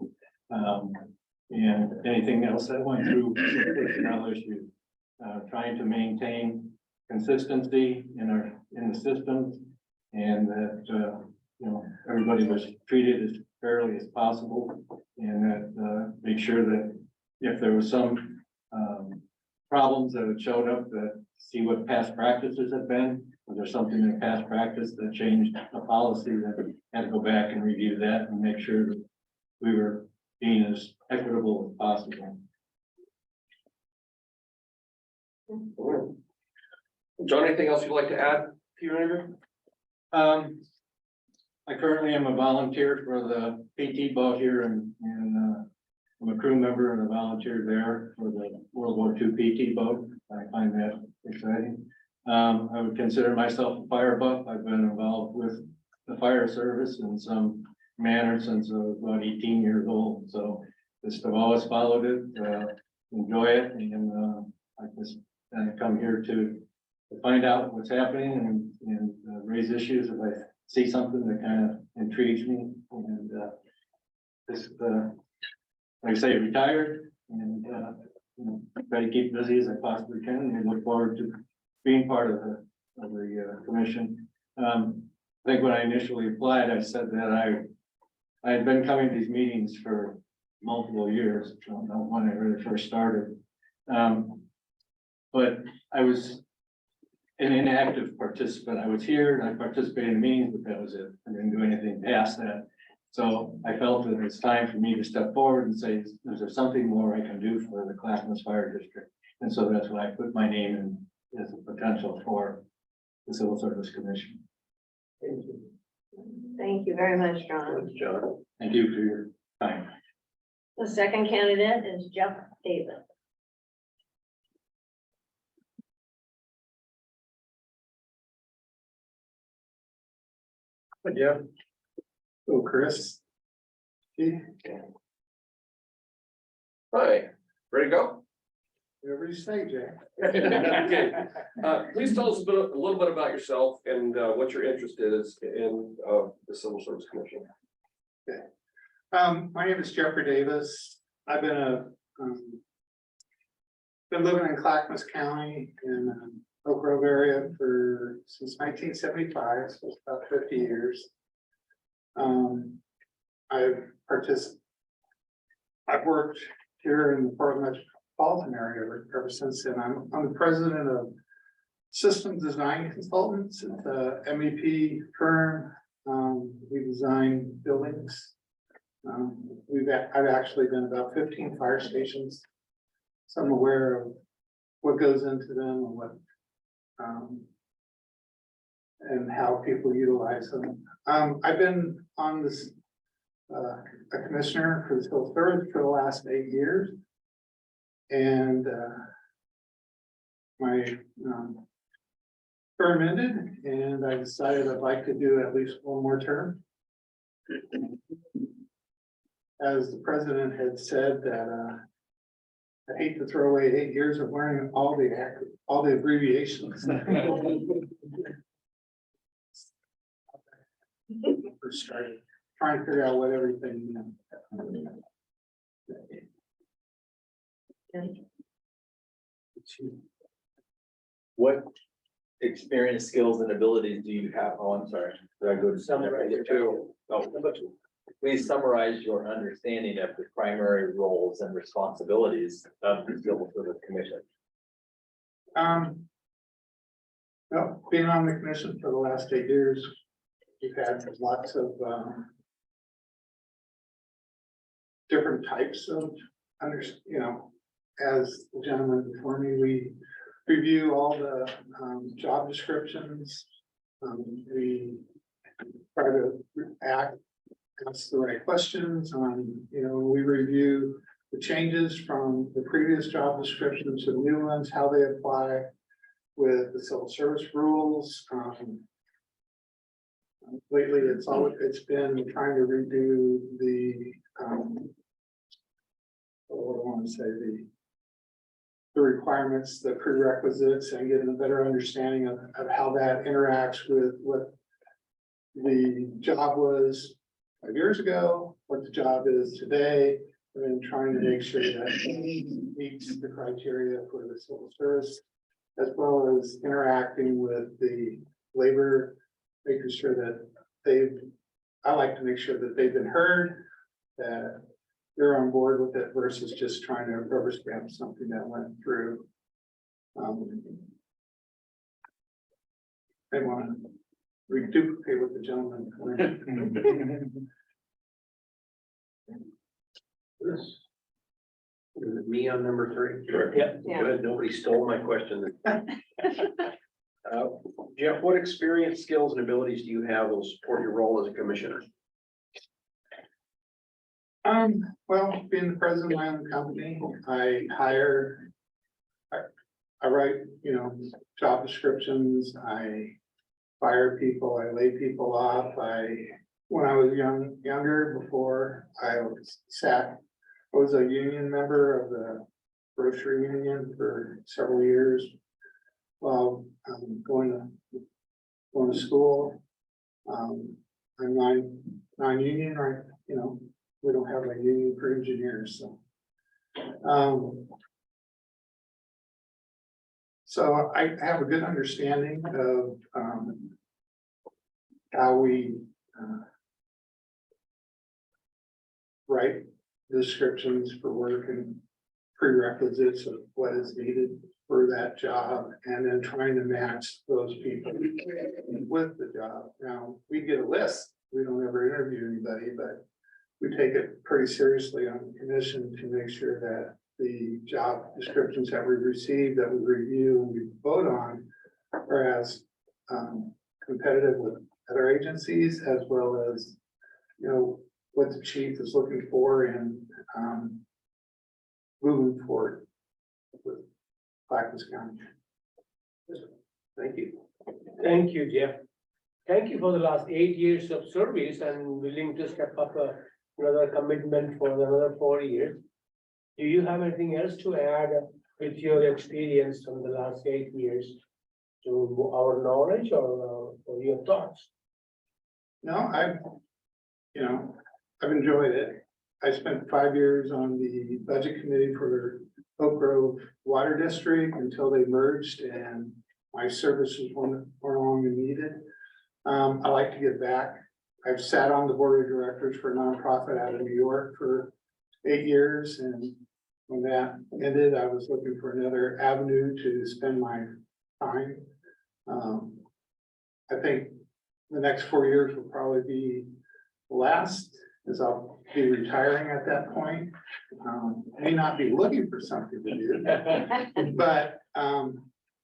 And anything else that went through personnel issues, trying to maintain consistency in the systems and that, everybody was treated as fairly as possible and that, make sure that if there was some, problems that had showed up, that see what past practices have been. Was there something in past practice that changed a policy that had to go back and review that and make sure that we were being as equitable as possible. John, anything else you'd like to add to your interview? I currently am a volunteer for the PT boat here and I'm a crew member and a volunteer there for the World War II PT boat. I find that exciting. I would consider myself a fire buff. I've been involved with the fire service in some manner since I was about 18 years old. So just have always followed it, enjoy it, and I just come here to find out what's happening and raise issues if I see something that kind of intrigues me. And just like I say, retired and try to keep busy as I possibly can, and look forward to being part of the commission. I think when I initially applied, I said that I had been coming to these meetings for multiple years. I don't know when I really first started. But I was an inactive participant. I was here and I participated in meetings, but that was it. I didn't do anything past that. So I felt that it's time for me to step forward and say, is there something more I can do for the Clackamas Fire District? And so that's why I put my name in as a potential for the Civil Service Commission. Thank you. Thank you very much, John. Thanks, John. Thank you for your time. The second candidate is Jeff Davis. Yeah. Oh, Chris. Hi, ready to go? Whatever you say, Jay. Okay. Please tell us a little bit about yourself and what your interest is in the Civil Service Commission. My name is Jeffrey Davis. I've been living in Clackamas County in Oak Grove area since 1975, so it's about 50 years. I've worked here in the Portland metropolitan area ever since then. I'm the president of Systems Design Consultants. It's a MEP firm. We design buildings. I've actually done about 15 fire stations. So I'm aware of what goes into them and what and how people utilize them. I've been on this a commissioner for the civil service for the last 8 years. And my term ended, and I decided I'd like to do at least one more term. As the president had said that I hate to throw away 8 years of learning all the abbreviations. First started trying to figure out what everything meant. What experience, skills, and abilities do you have? Oh, I'm sorry. Did I go to summarize it too? Oh, please summarize your understanding of the primary roles and responsibilities of the Civil Service Commission. Well, being on the commission for the last 8 years, we've had lots of different types of as the gentleman before me, we review all the job descriptions. We try to ask the right questions on, we review the changes from the previous job descriptions to the new ones, how they apply with the civil service rules. Lately, it's been trying to redo the what I want to say, the requirements, the prerequisites, and getting a better understanding of how that interacts with what the job was 5 years ago, what the job is today, and then trying to make sure that it meets the criteria for the civil service, as well as interacting with the labor, making sure that I like to make sure that they've been heard, that they're on board with it versus just trying to rubber stamp something that went through. They want to reduplicate what the gentleman. Is it me on number 3? Sure. Yeah. Good, nobody stole my question. Jeff, what experience, skills, and abilities do you have that will support your role as a commissioner? Well, being the president of my own company, I write, job descriptions, I fire people, I lay people off. When I was younger, before I was a union member of the grocery union for several years. While going to school, I'm non-union, right? We don't have a union for engineers, so I have a good understanding of how we write descriptions for work and prerequisites of what is needed for that job, and then trying to match those people with the job. Now, we get a list, we don't ever interview anybody, but we take it pretty seriously on the commission to make sure that the job descriptions that we receive, that we review and we vote on are as competitive with other agencies, as well as, what the chief is looking for and moving forward with Clackamas County. Thank you. Thank you, Jeff. Thank you for the last 8 years of service and willing to step up another commitment for another 4 years. Do you have anything else to add, with your experience from the last 8 years to our knowledge or your thoughts? No, I've enjoyed it. I spent 5 years on the budget committee for Oak Grove Water District until they merged and my services weren't long needed. I like to give back. I've sat on the board of directors for a nonprofit out of New York for 8 years, and when that ended, I was looking for another avenue to spend my time. I think the next 4 years will probably be the last, as I'll be retiring at that point. May not be looking for something to do, but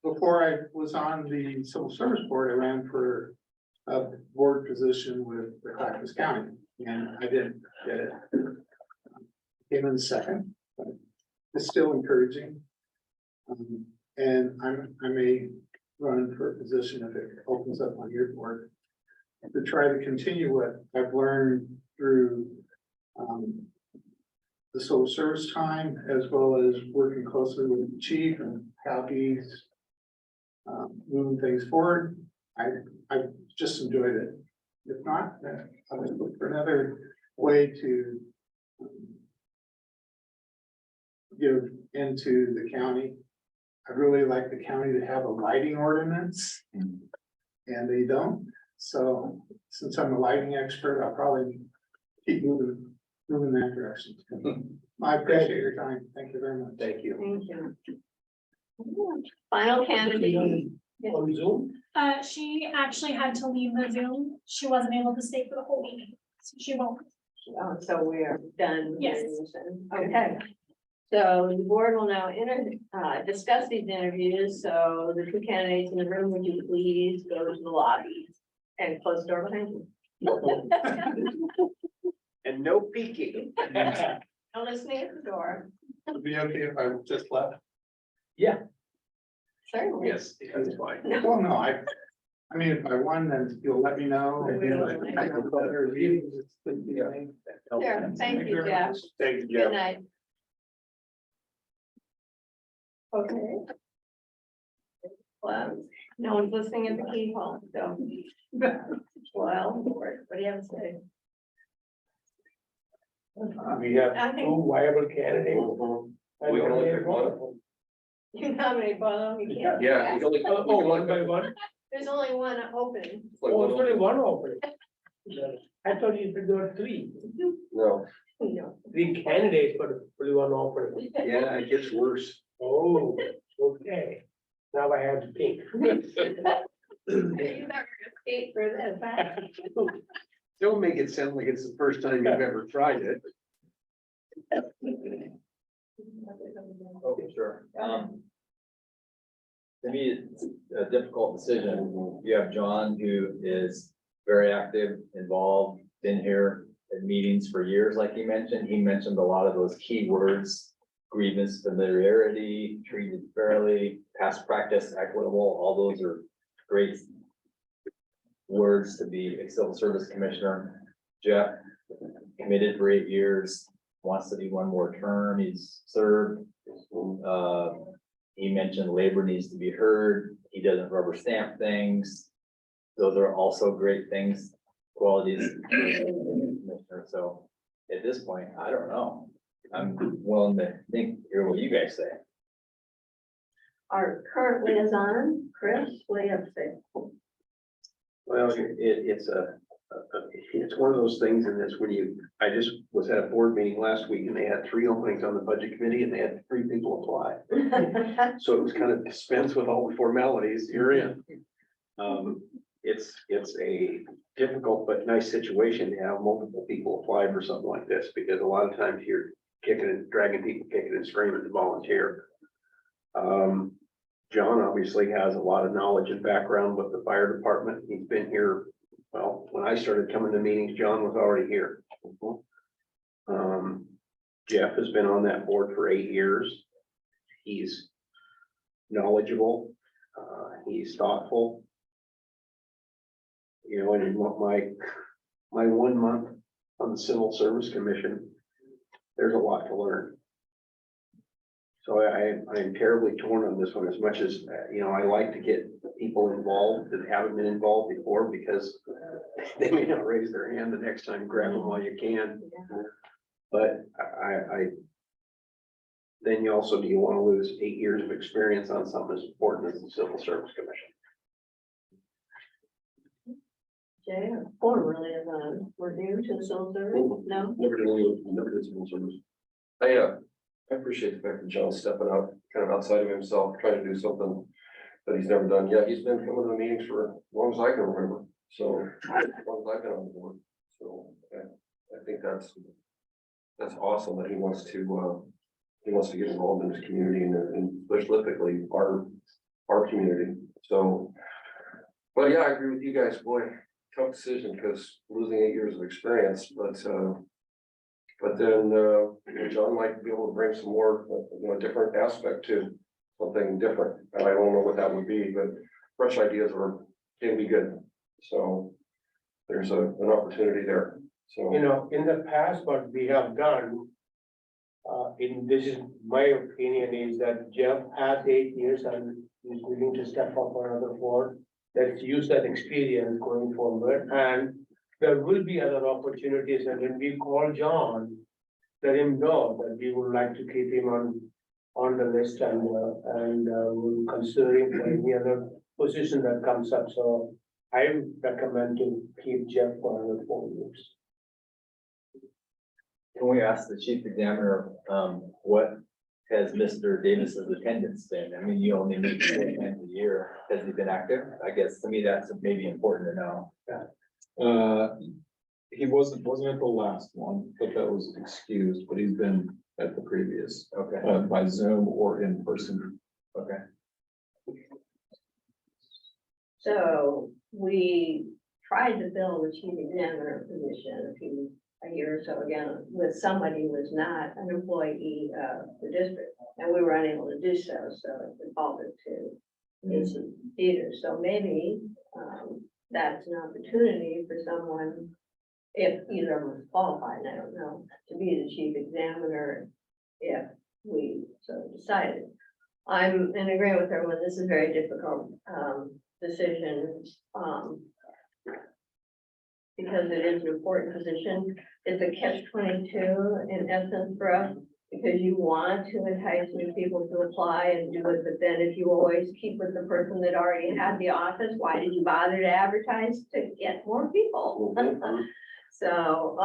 before I was on the civil service board, I ran for a board position with the Clackamas County, and I didn't get it. Came in second, but it's still encouraging. And I may run for a position if it opens up on your board to try to continue what I've learned through the civil service time, as well as working closely with the chief and how he's moving things forward. I just enjoyed it. If not, then I'll just look for another way to give into the county. I'd really like the county to have a lighting ordinance, and they don't. So since I'm a lighting expert, I'll probably keep moving that direction. I appreciate your time. Thank you very much. Thank you. Thank you. Final candidate. On Zoom? She actually had to leave the Zoom. She wasn't able to stay for the whole meeting, so she won't. So we are done. Yes. Okay. So the board will now discuss these interviews. So the two candidates in the room, would you please go to the lobby and close the door behind you? And no peeking. No listening at the door. Would it be okay if I just left? Yeah. Certainly. Yes, that's fine. Well, no, I mean, if I won, then you'll let me know. Sure. Thank you, Jeff. Thank you, Good Jeff. night. Okay. Well, no one's listening at the keyhole, so. Well, what do you have to say? We have I think- two viable candidates. We can only pick one. You nominate one of them, you can't. Yeah, you can only. Oh, one by one? There's only one open. It's like Oh, one it's only of- one open. I thought you said there were three No, No. candidates, but only one open. Yeah, it gets worse. Oh, okay. Now I have to think. You never escape for this. huh? Don't make it sound like it's the first time you've ever tried it. Oh, sure. To me, it's a difficult decision. You have John, who is very active, involved, been here at meetings for years, like he mentioned. He mentioned a lot of those key words: grievance, familiarity, treated fairly, past practice, equitable. All those are great words to be a civil service commissioner. Jeff, committed for 8 years, wants to do one more term. He's served. He mentioned labor needs to be heard. He doesn't rubber stamp things. Those are also great things, qualities. So at this point, I don't know. I'm willing to hear what you guys say. Our current liaison, Chris, what do you have to say? Well, it's one of those things in this when I just was at a board meeting last week and they had 3 openings on the budget committee and they had 3 people apply. So it was kind of dispense with all the formalities, you're in. It's a difficult but nice situation to have multiple people apply for something like this, because a lot of times you're dragging people, kicking and screaming to volunteer. John obviously has a lot of knowledge and background with the fire department. He's been here, well, when I started coming to meetings, John was already here. Jeff has been on that board for 8 years. He's knowledgeable. He's thoughtful. You know, and in my 1 month on the Civil Service Commission, there's a lot to learn. So I'm terribly torn on this one, as much as, you know, I like to get people involved that haven't been involved before, because they may not raise their hand the next time, grab them while you can. But then you also, do you want to lose 8 years of experience on something as important as the Civil Service Commission? Jay, or really, we're new to the civil service, no? Never did civil service. I appreciate the fact that John's stepping out, kind of outside of himself, trying to do something that he's never done. Yeah, he's been coming to the meetings for as long as I can remember. So, as long as I've been on the board. So, I think that's awesome that he wants to get involved in his community and specifically our community. So, but yeah, I agree with you guys, boy, tough decision, because losing 8 years of experience, but then, John might be able to bring some more, different aspect to something different. And I don't know what that would be, but fresh ideas can be good. So there's an opportunity there. So, You know, in the past, what we have done, this is my opinion, is that Jeff has 8 years and is willing to step up for another 4. Let's use that experience going forward, and there will be other opportunities, and when we call John, let him know that we would like to keep him on the list, and we'll consider him for any other position that comes up. So I recommend to keep Jeff for another 4 years. Can we ask the chief examiner, what has Mr. Davis's attendance been? I mean, you only meet 4 times a year. Has he been active? I guess to me, that's maybe important to know. He wasn't at the last one, but that was excused, but he's been at the previous, Okay, by Zoom or in person. okay. So we tried to fill the chief examiner position a year or so ago with somebody who was not an employee of the district, and we were unable to do so, so it defaulted to this theater. So maybe that's an opportunity for someone, if either of them is qualified, and I don't know, to be the chief examiner if we so decided. I'm in agreement with everyone. This is a very difficult decision because it is an important position. It's a catch-22 in essence for us, because you want to entice new people to apply and do it, but then if you always keep with the person that already had the office, why did you bother to advertise to get more people? So,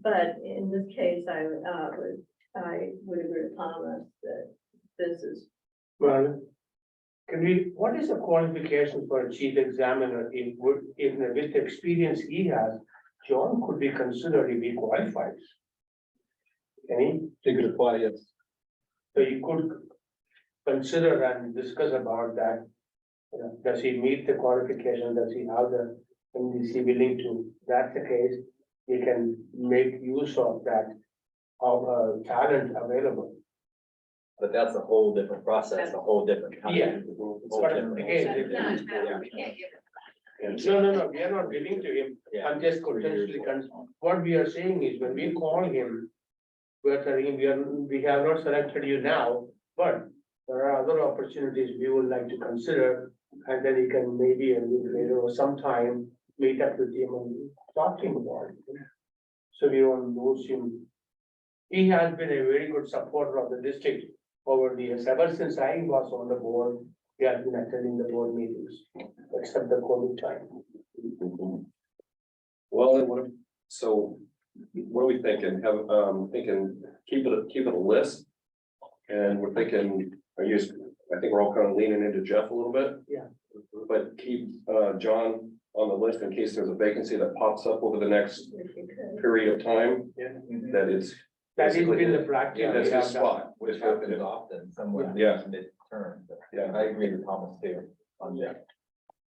but in this case, I would agree with Thomas that this is. Well, what is the qualification for a chief examiner? With the experience he has, John could be considered if he qualifies. Can He could apply, yes. So you could consider and discuss about that. You know, does he meet the qualification? Does he have and is he willing to? If that's the case, he can make use of that talent available. But that's a whole different process, a whole different. kind of- Yeah. whole But different- again, We can't give it. No, we are not giving to him. Yeah. I'm just potentially, what we are saying is when we call him, we are telling him, we have not selected you now, but there are other opportunities we would like to consider. And then he can maybe a little later or sometime meet up with him and talk to him about it. So we won't lose him. He has been a very good supporter of the district over the years. Ever since I was on the board, he has been attending the board meetings, except the COVID time. well, then what are we thinking? Thinking, keep it a list. And we're thinking, I think we're all kind of leaning into Jeff a little bit. Yeah. But keep, John on the list in case there's a vacancy that pops up over the next If you could. period of time, Yeah. that it's. That has been the practice. Yeah, that's we have his done. spot. Which happens often, somewhat Yeah. mid-term. but Yeah. I agree with Thomas too on that.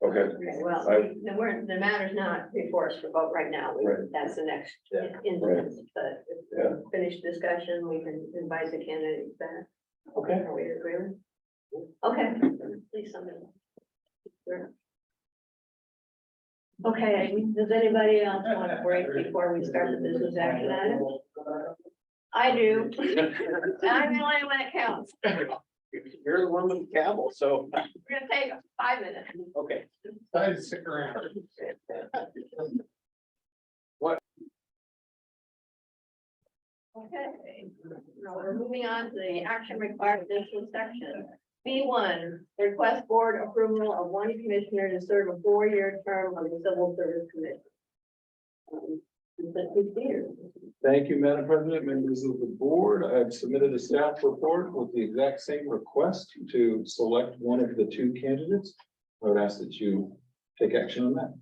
Okay, Okay, well, the matter's not before us for vote right now. Right. That's the next Yeah. instance, but if Yeah. we finish discussion, we can invite the candidates back. Okay. Are we agreeing? Okay, please somebody. Sure. Okay, does anybody else want to break before we start the business action item? I do. I'm the only one that counts. You're the one with the gavel, so, We're gonna take 5 minutes. okay. I'd stick around. Okay, now we're moving on to the action required for this section. B1, request board approval of one commissioner to serve a 4-year term on the Civil Service Commission. Thank you, Madam President, members of the board. I've submitted a staff report with the exact same request to select one of the 2 candidates. I would ask that you take action on that.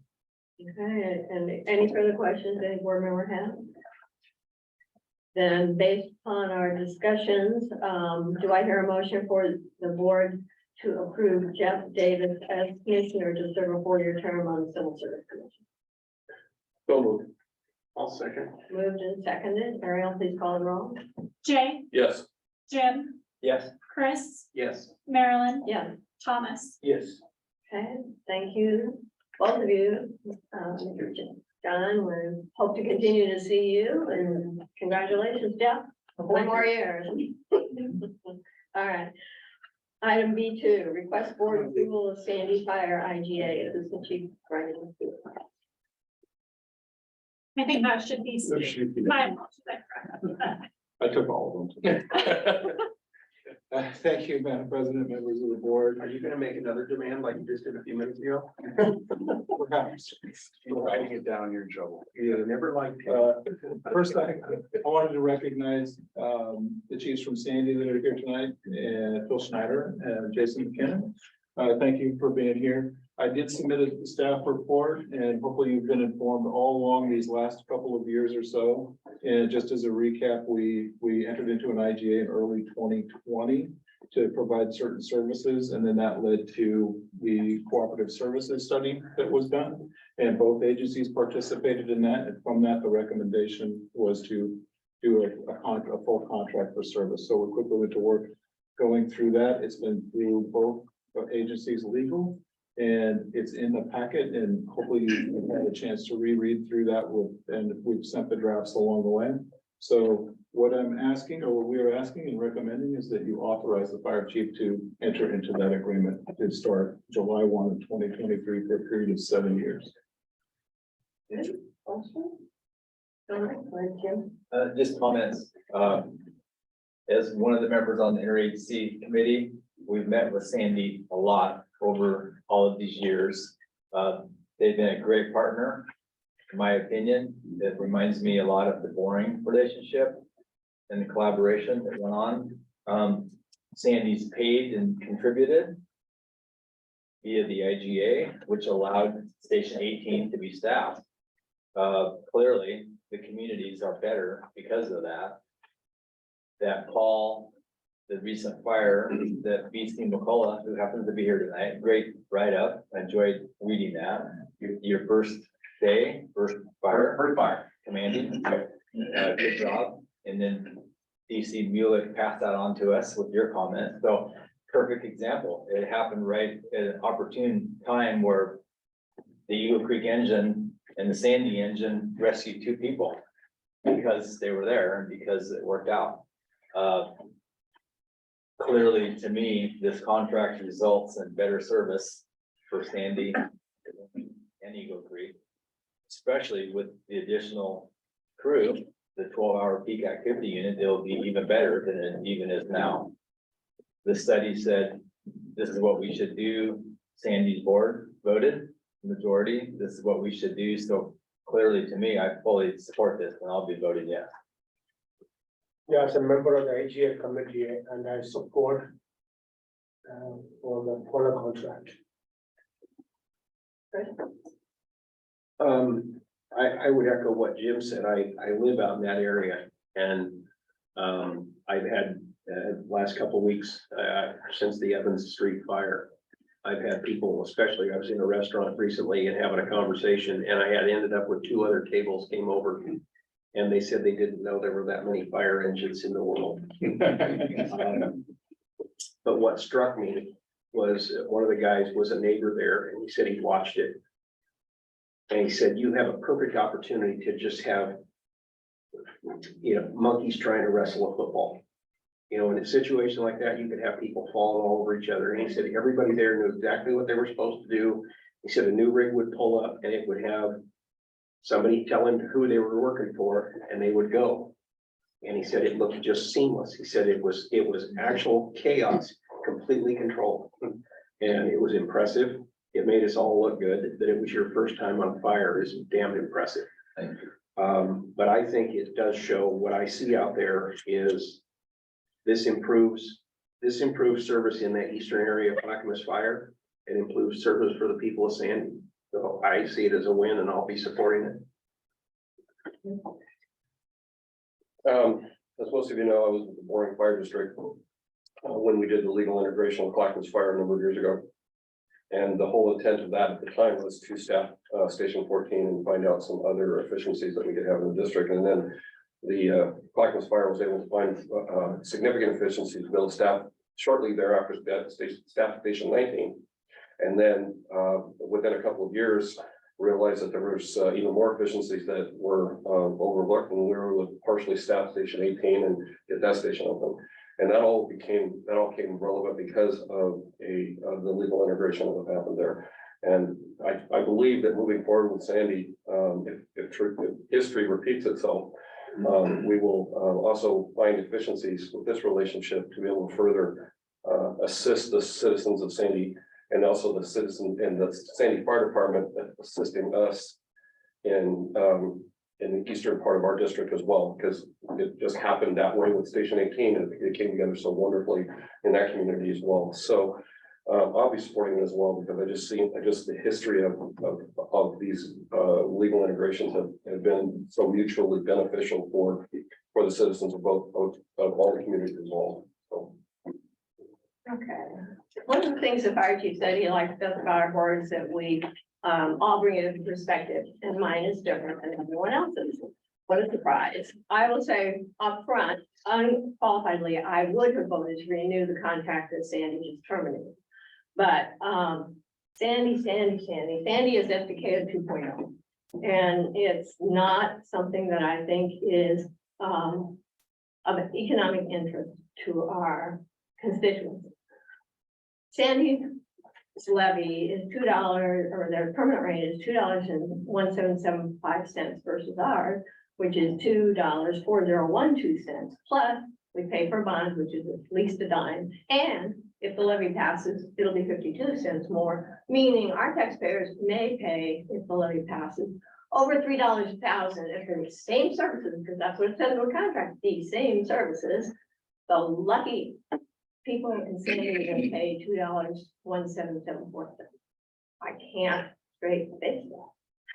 Okay, and any further questions any board member has? Then based upon our discussions, do I hear a motion for the board to approve Jeff Davis as commissioner to serve a 4-year term on the Civil Service Commission? So moved. I'll second. Moved and seconded. Ariel, please call the roll. Jay, Yes. Jim, Yes. Chris, Yes. Marilyn, Yeah, Thomas. Yes. okay, thank you, both of you. John, we hope to continue to see you and congratulations, Jeff. 4 more years. All right. Item B2, request board approval of Sandy Fire IGA. This is the chief writing. I think that should be. My apologies, I forgot. I took all of them. Thank you, Madam President, members of the board. Are you gonna make another demand like you just did a few minutes ago? Perhaps. Writing it down, you're in trouble. You never liked. First, I wanted to recognize the chiefs from Sandy that are here tonight, and Phil Schneider and Jason McKinnon. Thank you for being here. I did submit a staff report, and hopefully you've been informed all along these last couple of years or so. And just as a recap, we entered into an IGA in early 2020 to provide certain services, and then that led to the cooperative services study that was done. And both agencies participated in that, and from that, the recommendation was to do a full contract for service. So we quickly went to work going through that. It's been through both agencies legal, and it's in the packet, and hopefully you've had a chance to reread through that and we've sent the drafts along the way. So what I'm asking, or what we are asking and recommending, is that you authorize the fire chief to enter into that agreement to start July 1 of 2023 for a period of 7 years. Just comments. As one of the members on the interagency committee, we've met with Sandy a lot over all of these years. They've been a great partner, in my opinion. It reminds me a lot of the Boring relationship and the collaboration that went on. Sandy's paid and contributed via the IGA, which allowed Station 18 to be staffed. Clearly, the communities are better because of that. That Paul, the recent fire that BC McCullough, who happens to be here tonight, great write-up. I enjoyed reading that. Your first day, first fire commanding, good job. And then DC Mulek passed that on to us with your comment. So perfect example. It happened right at an opportune time where the Eagle Creek engine and the Sandy engine rescued 2 people because they were there and because it worked out. Clearly, to me, this contract results in better service for Sandy and Eagle Creek, especially with the additional crew, the 12-hour peak activity unit. It'll be even better than it even is now. The study said, this is what we should do. Sandy's board voted, majority, this is what we should do. So clearly, to me, I fully support this, and I'll be voting yes. Yeah, as a member of the IGA committee, and I support for the contract. I would echo what Jim said. I live out in that area, and I've had last couple of weeks since the Evans Street fire. I've had people, especially I was in a restaurant recently and having a conversation, and I had ended up with 2 other tables came over. And they said they didn't know there were that many fire engines in the world. But what struck me was one of the guys was a neighbor there, and he said he watched it. And he said, you have a perfect opportunity to just have monkeys trying to wrestle a football. In a situation like that, you could have people falling all over each other. And he said everybody there knew exactly what they were supposed to do. He said a new rig would pull up and it would have somebody tell him who they were working for and they would go. And he said it looked just seamless. He said it was actual chaos, completely controlled. And it was impressive. It made us all look good. That it was your first time on fire is damn impressive. Thank you. But I think it does show what I see out there is this improves service in that eastern area of Clackamas Fire and improves service for the people of Sandy. So I see it as a win and I'll be supporting it. As most of you know, I was with the Boring Fire District when we did the legal integration of Clackamas Fire a number of years ago. And the whole intent of that at the time was to staff Station 14 and find out some other efficiencies that we could have in the district. And then the Clackamas Fire was able to find significant efficiencies to build staff shortly thereafter, staff Station 19. And then within a couple of years, realized that there was even more efficiencies that were overlooked, and we were able to partially staff Station 18 and get that station open. And that all came relevant because of the legal integration of what happened there. And I believe that moving forward with Sandy, if history repeats itself, we will also find efficiencies with this relationship to be able to further assist the citizens of Sandy, and also the citizen and the Sandy Fire Department assisting us in the eastern part of our district as well, because it just happened that way with Station 18, and it came together so wonderfully in that community as well. So I'll be supporting it as well, because I just the history of these legal integrations have been so mutually beneficial for the citizens of all the communities involved. So. Okay. One of the things the fire chief said he likes about our board is that we all bring it into perspective, and mine is different than everyone else's. What a surprise. I will say up front, unqualifiedly, I would have voted to renew the contract that Sandy just terminated. But Sandy is FDK 2.0. And it's not something that I think is of economic interest to our constituents. Sandy's levy is $2, or their permanent rate is $2.1775 versus ours, which is $2.4012. Plus, we pay for bonds, which is at least a dime. And if the levy passes, it'll be 52 cents more, meaning our taxpayers may pay, if the levy passes, over $3 a thousand if they're the same services, because that's what it says in the contract, the same services. The lucky people in Sandy are going to pay $2.1774. I can't straight face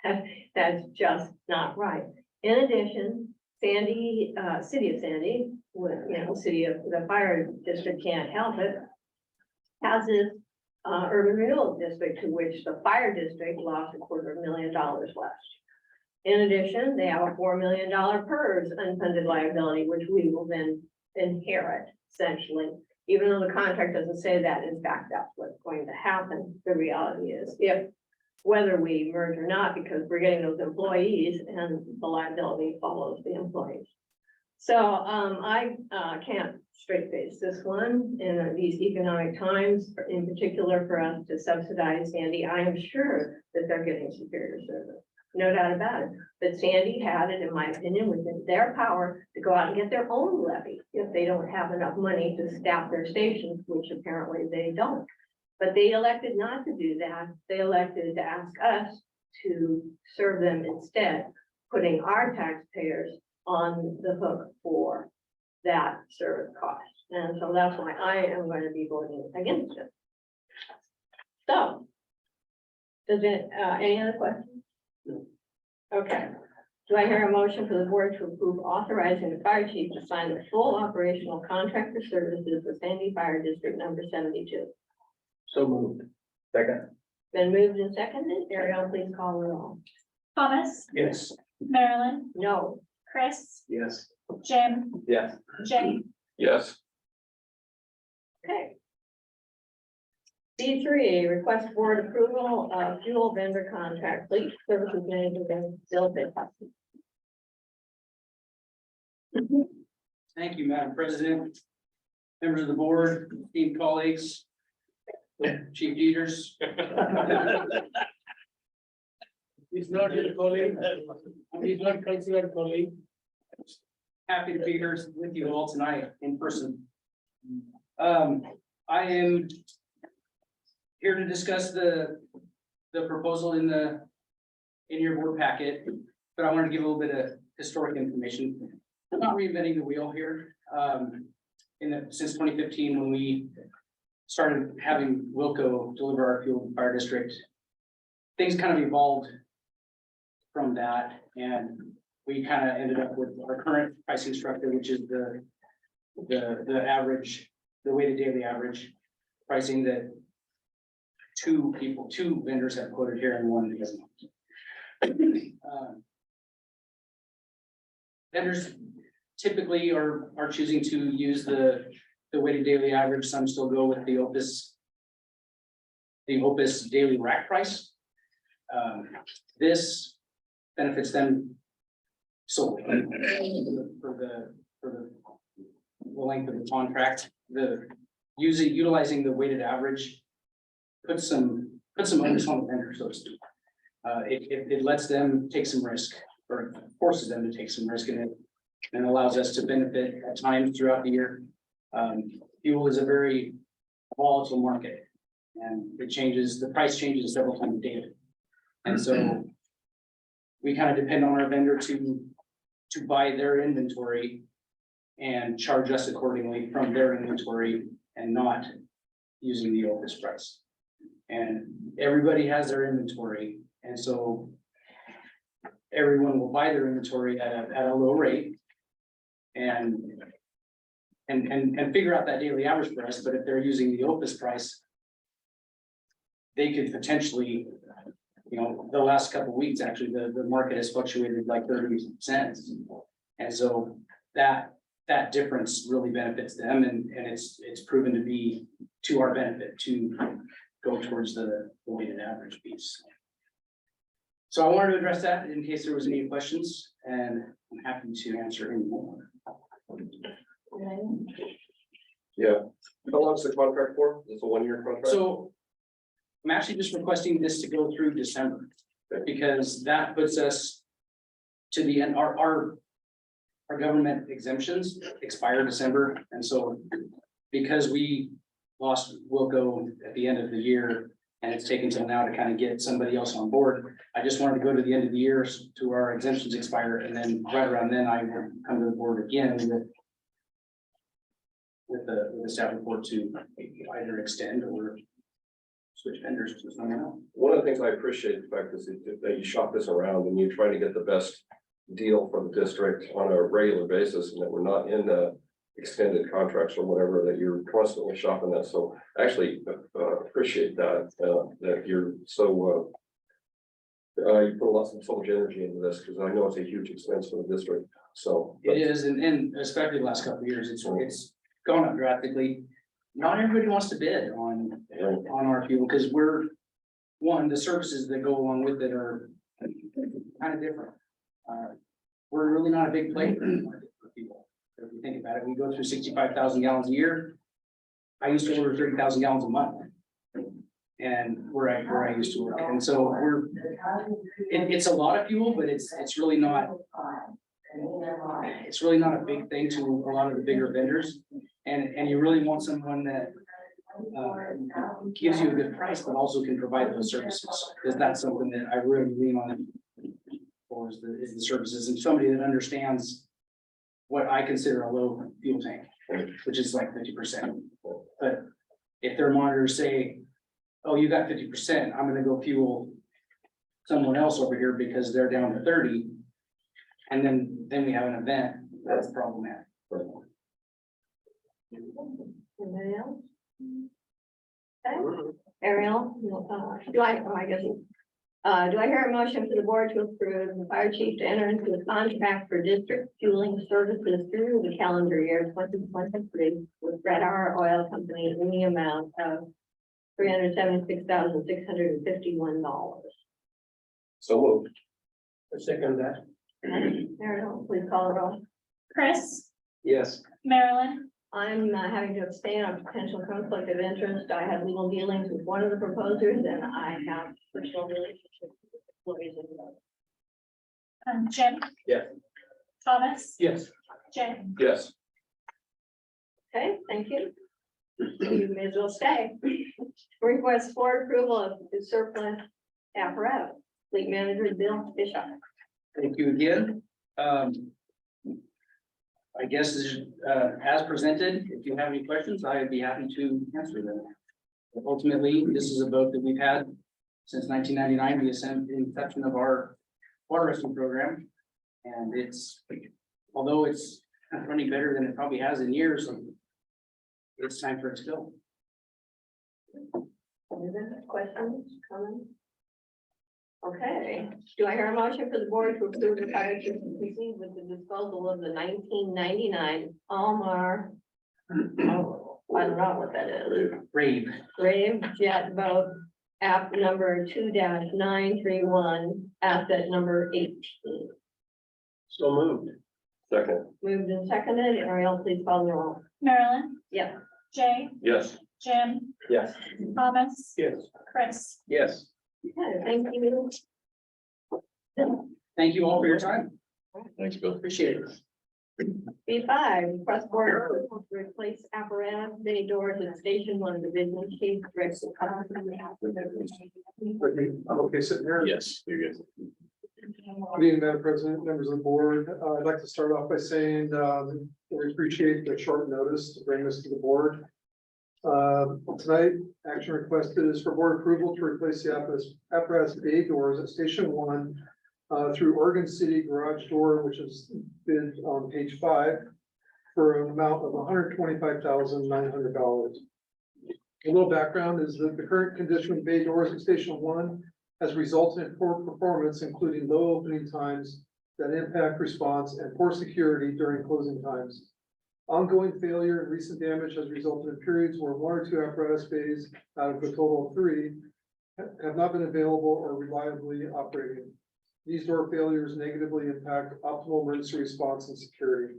that. That's just not right. In addition, Sandy, city of Sandy, city of the fire district can't help it, has this urban renewal district to which the fire district lost $250,000 last year. In addition, they have a $4 million PERS unfunded liability, which we will then inherit essentially. Even though the contract doesn't say that, in fact, that's what's going to happen. The reality is, whether we merge or not, because we're getting those employees and the liability follows the employees. So I can't straight face this one in these economic times, in particular for us to subsidize Sandy. I am sure that they're getting superior service. No doubt about it. But Sandy had it, in my opinion, within their power to go out and get their own levy if they don't have enough money to staff their stations, which apparently they don't. But they elected not to do that. They elected to ask us to serve them instead, putting our taxpayers on the hook for that service cost. And so that's why I am going to be voting against it. So, does it, any other questions? Okay, do I hear a motion for the board to approve authorizing the fire chief to sign the full operational contract for services for Sandy Fire District number 72? So moved. Second. Been moved and seconded. Ariel, please call the roll. Thomas, Yes. Marilyn, No. Chris, Yes. Jim, Yes. Jay. Yes. Okay. C3, request board approval of fuel vendor contract, fleet services manager, and bill bid. Thank you, Madam President. Members of the board, esteemed colleagues. Chief Peters. He's not your colleague. He's not considered colleague. Happy to be here with you all tonight in person. I am here to discuss the proposal in your board packet, but I wanted to give a little bit of historic information. I'm not reinventing the wheel here. Since 2015, when we started having Wilco deliver our fuel to the fire district, things kind of evolved from that, and we kind of ended up with our current pricing structure, which is the average, the weighted daily average pricing that two vendors have quoted here and one doesn't. Vendors typically are choosing to use the weighted daily average. Some still go with the Opus daily rack price. This benefits them solely for the length of the contract. Utilizing the weighted average puts some onus on the vendor, so to speak. It lets them take some risk, or forces them to take some risk in it, and allows us to benefit at times throughout the year. Fuel is a very volatile market, and the price changes several times daily. And so we kind of depend on our vendor to buy their inventory and charge us accordingly from their inventory and not using the Opus price. And everybody has their inventory, and so everyone will buy their inventory at a low rate and figure out that daily average price. But if they're using the Opus price, they could potentially, the last couple of weeks, actually, the market has fluctuated like 30 cents. And so that difference really benefits them, and it's proven to be to our benefit to go towards the weighted average piece. So I wanted to address that in case there was any questions, and I'm happy to answer any more. Yeah. How long's the contract for? It's a 1-year contract? So I'm actually just requesting this to go through December, because that puts us to the end. Our government exemptions expire December, and so because we lost Wilco at the end of the year, and it's taken till now to kind of get somebody else on board, I just wanted to go to the end of the year to our exemptions expire, and then right around then I would come to the board again with the staff report to either extend or switch vendors to someone else. One of the things I appreciate the fact is that you shop this around and you try to get the best deal for the district on a regular basis, and that we're not in the extended contracts or whatever, that you're constantly shopping that. So actually appreciate that, that you're so, you put so much energy into this, because I know it's a huge expense for the district. So it is, and especially the last couple of years, it's gone up drastically. Not everybody wants to bid on our fuel, because the services that go along with it are kind of different. We're really not a big player in the market for people. If you think about it, we go through 65,000 gallons a year. I used to order 30,000 gallons a month, and where I used to work. And so it's a lot of fuel, but it's really not a big thing to a lot of the bigger vendors. And you really want someone that gives you a good price, but also can provide those services, because that's something that I really lean on for is the services, and somebody that understands what I consider a low fuel tank, which is like 50%. But if their monitors say, oh, you got 50%, I'm gonna go fuel someone else over here because they're down to 30, and then we have an event, that's problematic. Anybody else? Okay, Ariel, do I hear a motion for the board to approve the fire chief to enter into a contract for district fueling services through the calendar year 2023 with Red R Oil Company in the amount of $376,651. So moved. I second that. Ariel, please call it roll. Chris, Yes. Marilyn, I'm having to abstain on potential conflict of interest. I have legal dealings with one of the proposers and I have personal relationships with employees of the other. Jim. Yes. Thomas, Yes. Jay. Yes. Okay, thank you. You may as well stay. Request for approval of the surplus apparatus. Fleet manager Bill Bishop. Thank you again. I guess this is, as presented, if you have any questions, I'd be happy to answer them. Ultimately, this is a boat that we've had since 1999, the inception of our water rescue program. And it's, although it's running better than it probably has in years, it's time for it to go. Questions, comments? Okay, do I hear a motion for the board to approve the fire chief to proceed with the disposal of the 1999 Almar? Oh, I don't know what that is. Brave. Brave jet boat, app number 2-931, asset number 18. So moved. Second. Moved and seconded. Ariel, please call the roll. Marilyn, Yes. Jay, Yes. Jim, Yes. Thomas, Yes. Chris. Yes. Okay, thank you. Thank you all for your time. Thanks, Bill. Appreciate it. B5, request board approval to replace apparatus bay doors at Station 1 Division Chief. Rick. Okay, sitting here. Yes, you're good. Good evening, Madam President, members of the board. I'd like to start off by saying, we appreciate the short notice to bring this to the board. Tonight, action requested is for board approval to replace the apparatus bay doors at Station 1 through Oregon City Garage Door, which is bid on page 5 for an amount of $125,900. A little background is that the current condition of bay doors at Station 1 has resulted in poor performance, including low opening times that impact response and poor security during closing times. Ongoing failure and recent damage has resulted in periods where 1 or 2 apparatus bays out of a total of 3 have not been available or reliably operating. These door failures negatively impact optimal emergency response and security.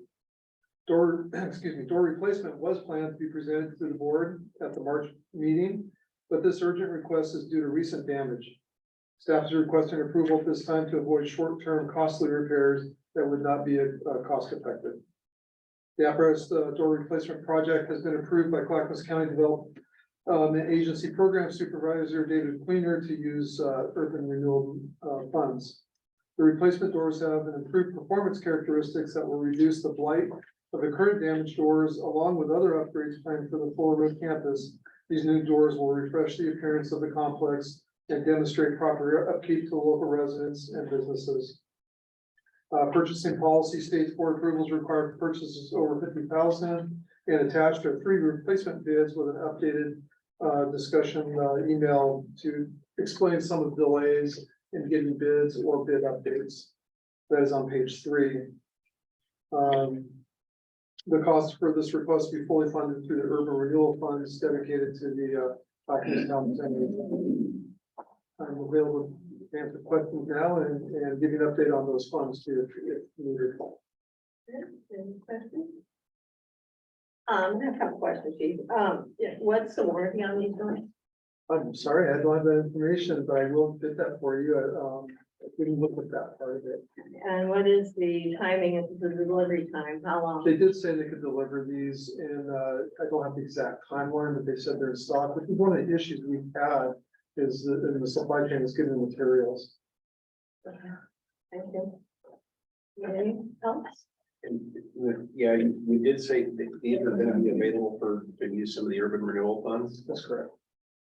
Door replacement was planned to be presented to the board at the March meeting, but this urgent request is due to recent damage. Staff is requesting approval at this time to avoid short-term costly repairs that would not be cost effective. The apparatus door replacement project has been approved by Clackamas County Development Agency Program Supervisor David Queener to use urban renewal funds. The replacement doors have an improved performance characteristics that will reduce the blight of the current damaged doors, along with other upgrades planned for the Fuller Road campus. These new doors will refresh the appearance of the complex and demonstrate proper upkeep to local residents and businesses. Purchasing policy states board approvals required for purchases over $50,000 and attached are 3 replacement bids with an updated discussion email to explain some of the delays in getting bids or bid updates. That is on page 3. The cost for this request will be fully funded through the urban renewal funds dedicated to the Clackamas Town Center. I'm available to answer questions now and give you an update on those funds too, if needed. Any questions? I have a couple questions, Chief. What's the warranty on these doors? I'm sorry, I don't have that information, but I will get that for you. I didn't look at that part of it. And what is the timing of the delivery time? How long? They did say they could deliver these and I don't have the exact timeline, but they said they're in stock. But one of the issues we've had is that in the supply chain is getting materials. Okay, thank you. Anything else? Yeah, we did say that these are gonna be available to use some of the urban renewal funds. That's correct.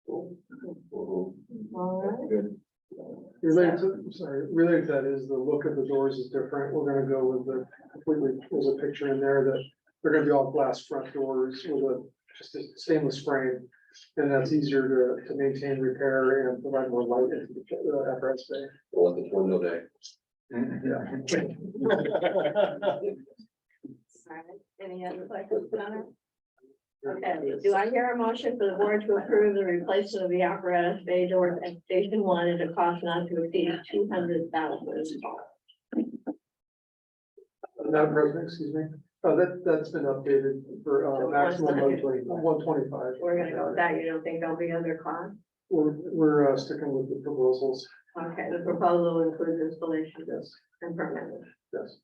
All right. Good. Related to that is the look of the doors is different. We're gonna go with the completely, there's a picture in there that they're gonna be all glass front doors with just a stainless frame. And that's easier to maintain, repair, and provide more light into the apparatus bay. Well, it's window day. All right. Any other questions on it? Okay, do I hear a motion for the board to approve the replacement of the apparatus bay doors at Station 1 at a cost not to exceed $200,000? Madam President, excuse me. That's been updated for maximum 125. We're gonna go with that. You don't think there'll be other costs? We're sticking with the proposals. Okay, the proposal includes installation Yes, and permanent. yes.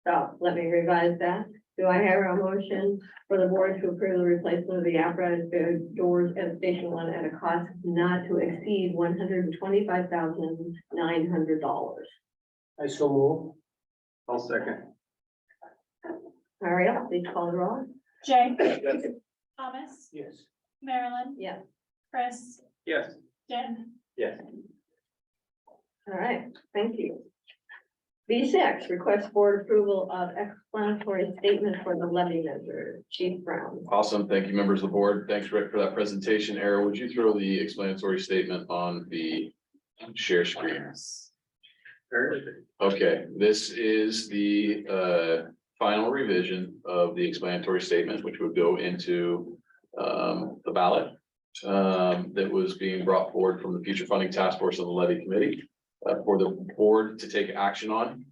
So let me revise that. Do I have a motion for the board to approve the replacement of the apparatus doors at Station 1 at a cost not to exceed $125,900? I so move. I'll second. All right, please call the roll. Jay, Thomas, Yes. Marilyn, Yeah, Chris, Yes. Jen. Yes. all right, thank you. B6, request board approval of explanatory statement for the levy measure. Chief Brown. Awesome. Thank you, members of the board. Thanks, Rick, for that presentation. Era, would you throw the explanatory statement on the share screen? Okay, this is the final revision of the explanatory statement, which would go into the ballot that was being brought forward from the Future Funding Task Force of the Levy Committee for the board to take action on.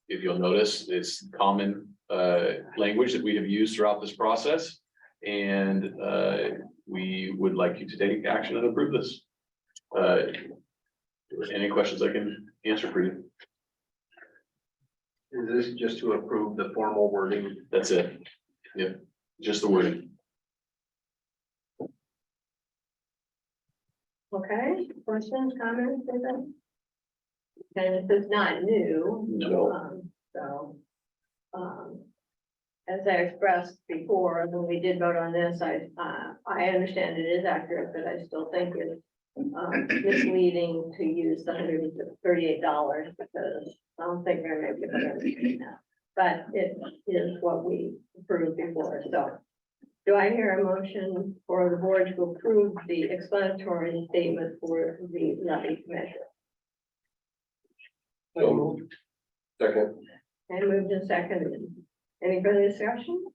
If you'll notice, it's common language that we have used throughout this process. And we would like you to take action and approve this. Any questions I can answer for you? Is this just to approve the formal wording? That's it. Yep, just the wording. Okay, questions, comments, anything? And this is not new. No. As I expressed before, when we did vote on this, I understand it is accurate, but I still think it's misleading to use the $138 because I don't think very many people understand that. But it is what we approved before, so. Do I hear a motion for the board to approve the explanatory statement for the levy measure? Second. And moved and seconded. Any further discussion?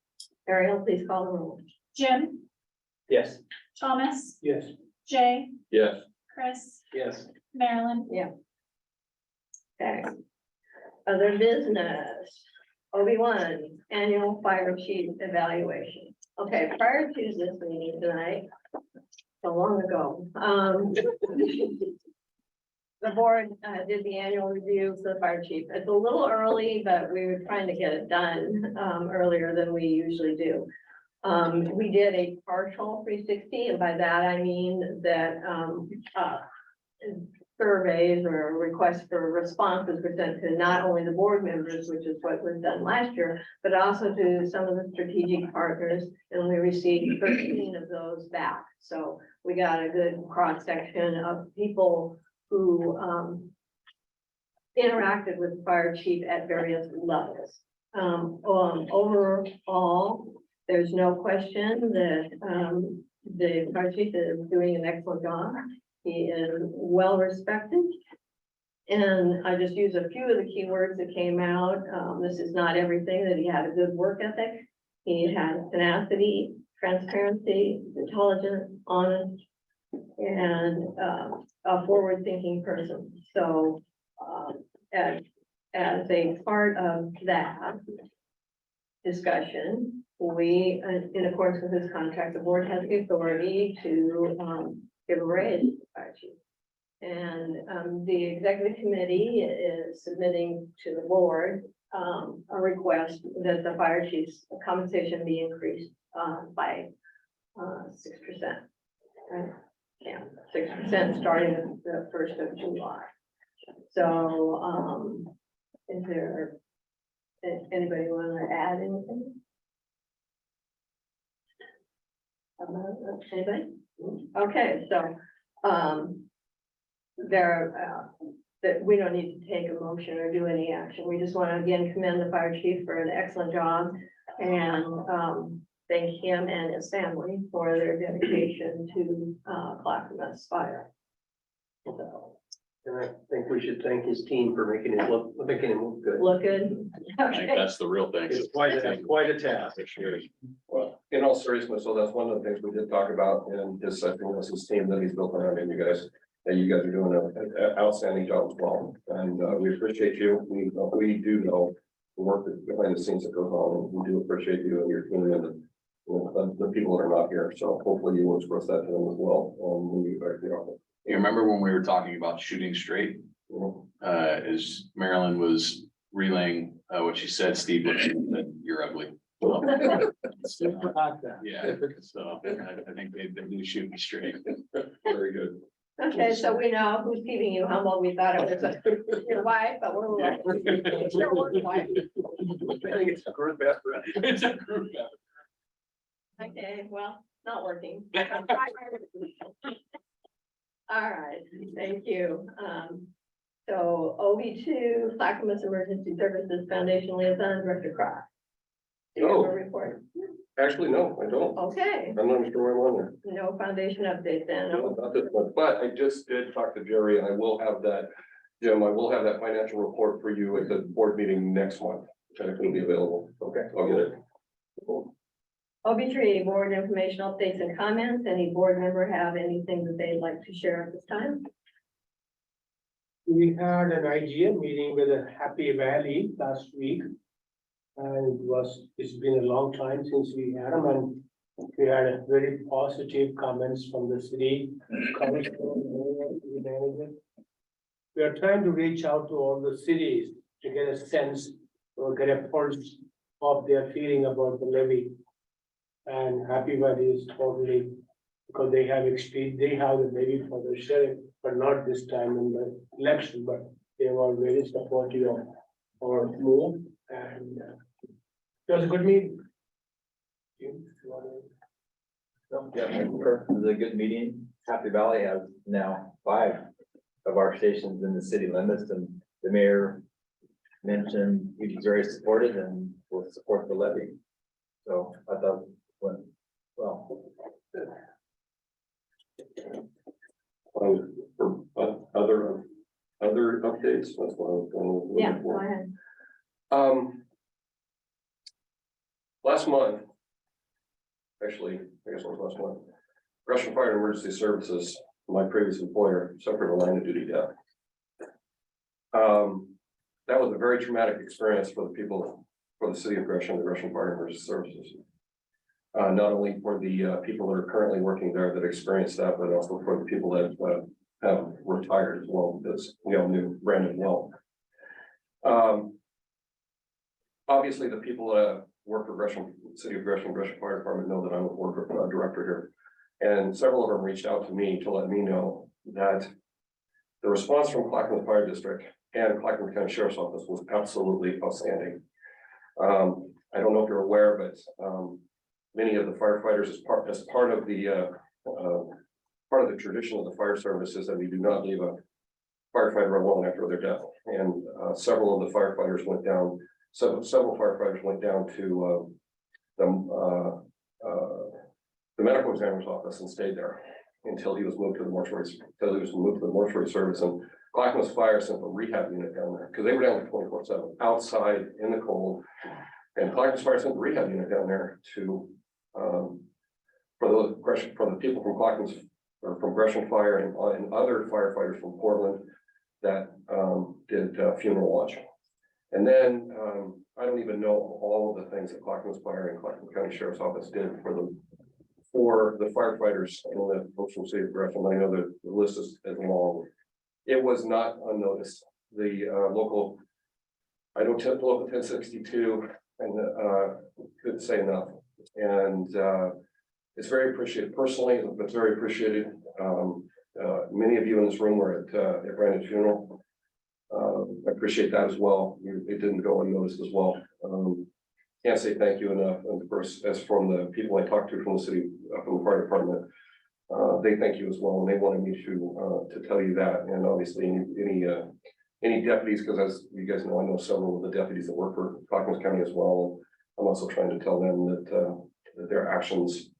Ariel, please call the roll. Jim, Yes. Thomas, Yes. Jay, Yes. Chris, Yes. Marilyn. Okay. Other business. OB1, annual fire chief evaluation. Okay, prior to this meeting tonight, so long ago, the board did the annual review for the fire chief. It's a little early, but we were trying to get it done earlier than we usually do. We did a partial 360, and by that I mean that surveys or requests for responses were sent to not only the board members, which is what was done last year, but also to some of the strategic partners, and we received 13 of those back. So we got a good cross section of people who interacted with the fire chief at various levels. Overall, there's no question that the fire chief is doing an excellent job. He is well respected. And I just use a few of the keywords that came out. This is not everything, that he had a good work ethic. He had tenacity, transparency, intelligent, honest, and a forward-thinking person. So as a part of that discussion, we, in accordance with his contract, the board has the authority to give a raise to the fire chief. And the executive committee is submitting to the board a request that the fire chief's compensation be increased by 6%. Right? Yeah, 6% starting the 1st of July. So is there anybody want to add anything? Anybody? Okay, so that we don't need to take a motion or do any action. We just want to again commend the fire chief for an excellent job and thank him and his family for their dedication to Clackamas Fire. So, And I think we should thank his team for making him look good. look good. I think that's the real thing. It's quite a task. For sure. Well, in all seriousness, so that's one of the things we did talk about, and just I think that's his team that he's built around you guys. And you guys are doing an outstanding job as well, and we appreciate you. We do know the work that behind the scenes that goes on, and we do appreciate you and your team and the people that are not here. So hopefully you will express that to them as well. When you get back to the office. You remember when we were talking about shooting straight? As Marilyn was relaying what she said, Steve looked at me and said, "You're ugly." Yeah, so I think they do shoot me straight. Very good. Okay, so we know who's keeping you humble. We thought it was your wife, but we're like, it's your work wife. I think it's a group effort. It's a group effort. Okay, well, not working. All right, thank you. So OV2, Clackamas Emergency Services Foundation Liaison, Director Cross. Do you have a report? Actually, no, I don't. Okay, I'm not sure where I'm on there. no foundation update then. No, not this one, but I just did talk to Jerry and I will have that, Jim, I will have that financial report for you at the board meeting next month. And it will be available. Okay, I'll get it. OB3, board information updates and comments. Any board member have anything that they'd like to share at this time? We had an IGA meeting with a Happy Valley last week. And it's been a long time since we had them, and we had a very positive comments from the city. We are trying to reach out to all the cities to get a sense or get a pulse of their feeling about the levy. And Happy Valley is totally, because they have the levy for the sheriff, but not this time in the election, but they were very supportive of our move, and it was a good meeting. Jim, you wanna- Yeah, it was a good meeting. Happy Valley has now 5 of our stations in the city limits, and the mayor mentioned he's very supportive and will support the levy. So I thought it went well. For other updates, that's what I was going. Yeah, go ahead. Last month. Actually, I guess it was last month. Gresham Fire Emergency Services, my previous employer, suffered a line of duty death. That was a very traumatic experience for the people, for the city of Gresham, the Gresham Fire Emergency Services. Not only for the people that are currently working there that experienced that, but also for the people that have retired as well, because we all knew Brandon well. Obviously, the people that work for Gresham, City of Gresham Fire Department know that I'm a board director here. And several of them reached out to me to let me know that the response from Clackamas Fire District and Clackamas County Sheriff's Office was absolutely outstanding. I don't know if you're aware, but many of the firefighters, as part of the tradition of the fire service, is that we do not leave a firefighter alone after their death. And several of the firefighters went down. Several firefighters went down to the medical examiner's office and stayed there until he was moved to the mortuary. Service, and Clackamas Fire sent a rehab unit down there because they were down there 24/7 outside in the cold. And Clackamas Fire sent a rehab unit down there to for the people from Clackamas or from Gresham Fire and other firefighters from Portland that did funeral watch. And then I don't even know all of the things that Clackamas Fire and Clackamas County Sheriff's Office did for the firefighters in the coastal city of Gresham. I know that the list is long. It was not unnoticed. The local, I don't tell local 1062 and couldn't say enough. And it's very appreciated personally. It's very appreciated. Many of you in this room were at Brandon's funeral. I appreciate that as well. It didn't go unnoticed as well. Can't say thank you enough. And of course, as from the people I talked to from the city, from the fire department, they thank you as well. And they wanted me to tell you that. And obviously any deputies, because as you guys know, I know several of the deputies that work for Clackamas County as well. I'm also trying to tell them that their actions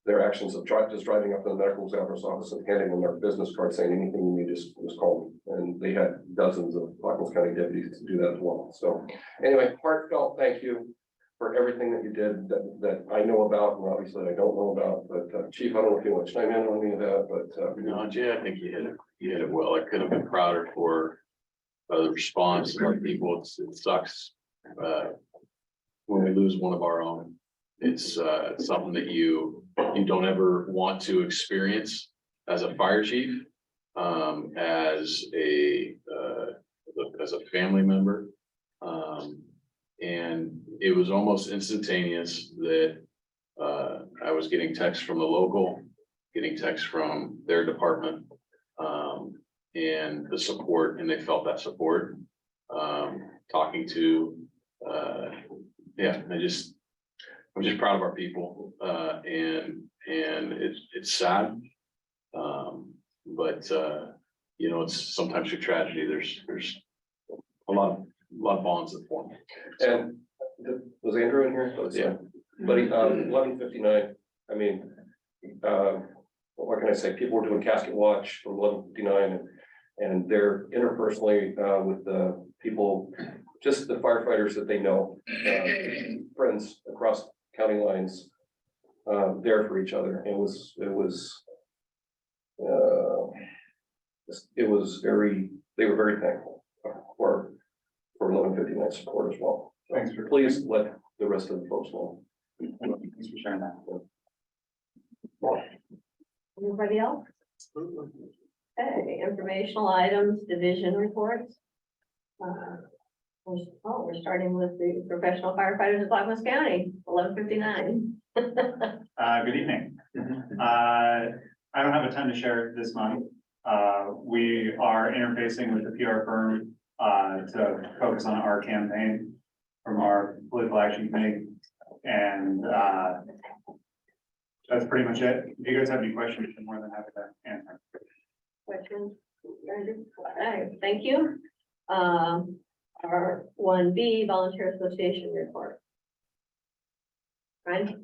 of just driving up to the medical examiner's office and handing them their business card saying anything you need, just call me. And they had dozens of Clackamas County deputies to do that as well. So anyway, heartfelt thank you. for everything that you did that I know about, and obviously I don't know about, but Chief, I don't know if you want to chime in on any of that, but. No, Jay, I think you hit it well. I could have been prouder for the response of our people. It sucks when we lose one of our own. It's something that you don't ever want to experience as a fire chief, as a family member. And it was almost instantaneous that I was getting texts from the local, getting texts from their department, and the support, and they felt that support. Talking to, I'm just proud of our people, and it's sad, but you know, it's sometimes through tragedy. There's a lot of bonds that form. And was Andrew in here? Yeah. Buddy, 11:59, I mean, what can I say? People were doing casket watch from 11:59 and they're interpersonally, with the people, just the firefighters that they know, friends across county lines, there for each other. It was very, they were very thankful for 11:59 support as well. Thanks for. Please let the rest of the folks know. Thanks for sharing that. Anybody else? Okay, informational items, division reports. We're starting with the professional firefighters of Clackamas County, 11:59. Good evening. I don't have a ton to share this month. We are interfacing with the PR firm to focus on our campaign from our political action committee. And that's pretty much it. If you guys have any questions, I'm more than happy to answer. Questions? Okay, thank you. Our 1B volunteer association report. Right?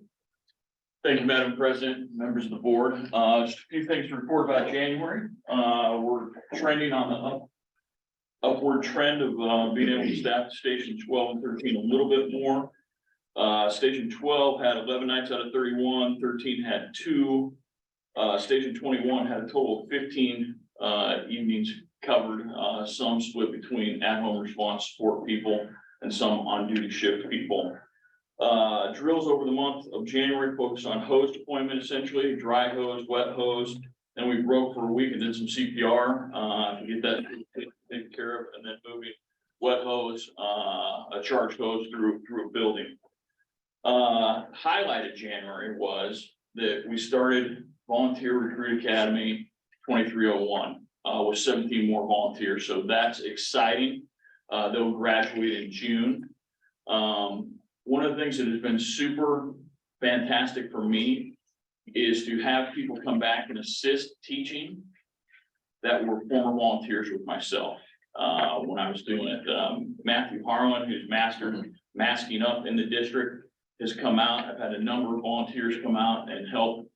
Thank you, Madam President, members of the board. Just a few things to report about January. We're trending on the upward trend of being able to staff station 12 and 13 a little bit more. Station 12 had 11 nights out of 31, 13 had 2. Station 21 had a total of 15 evenings covered, some split between at-home response support people and some on-duty shift people. Drills over the month of January focused on hose deployment, essentially dry hose, wet hose. Then we broke for a week and did some CPR to get that taken care of, and then moving wet hose, a charged hose through a building. Highlighted January was that we started Volunteer Recruit Academy 2301 with 17 more volunteers. So that's exciting. They'll graduate in June. One of the things that has been super fantastic for me is to have people come back and assist teaching that were former volunteers with myself when I was doing it. Matthew Harlan, who's masking up in the district, has come out. I've had a number of volunteers come out and help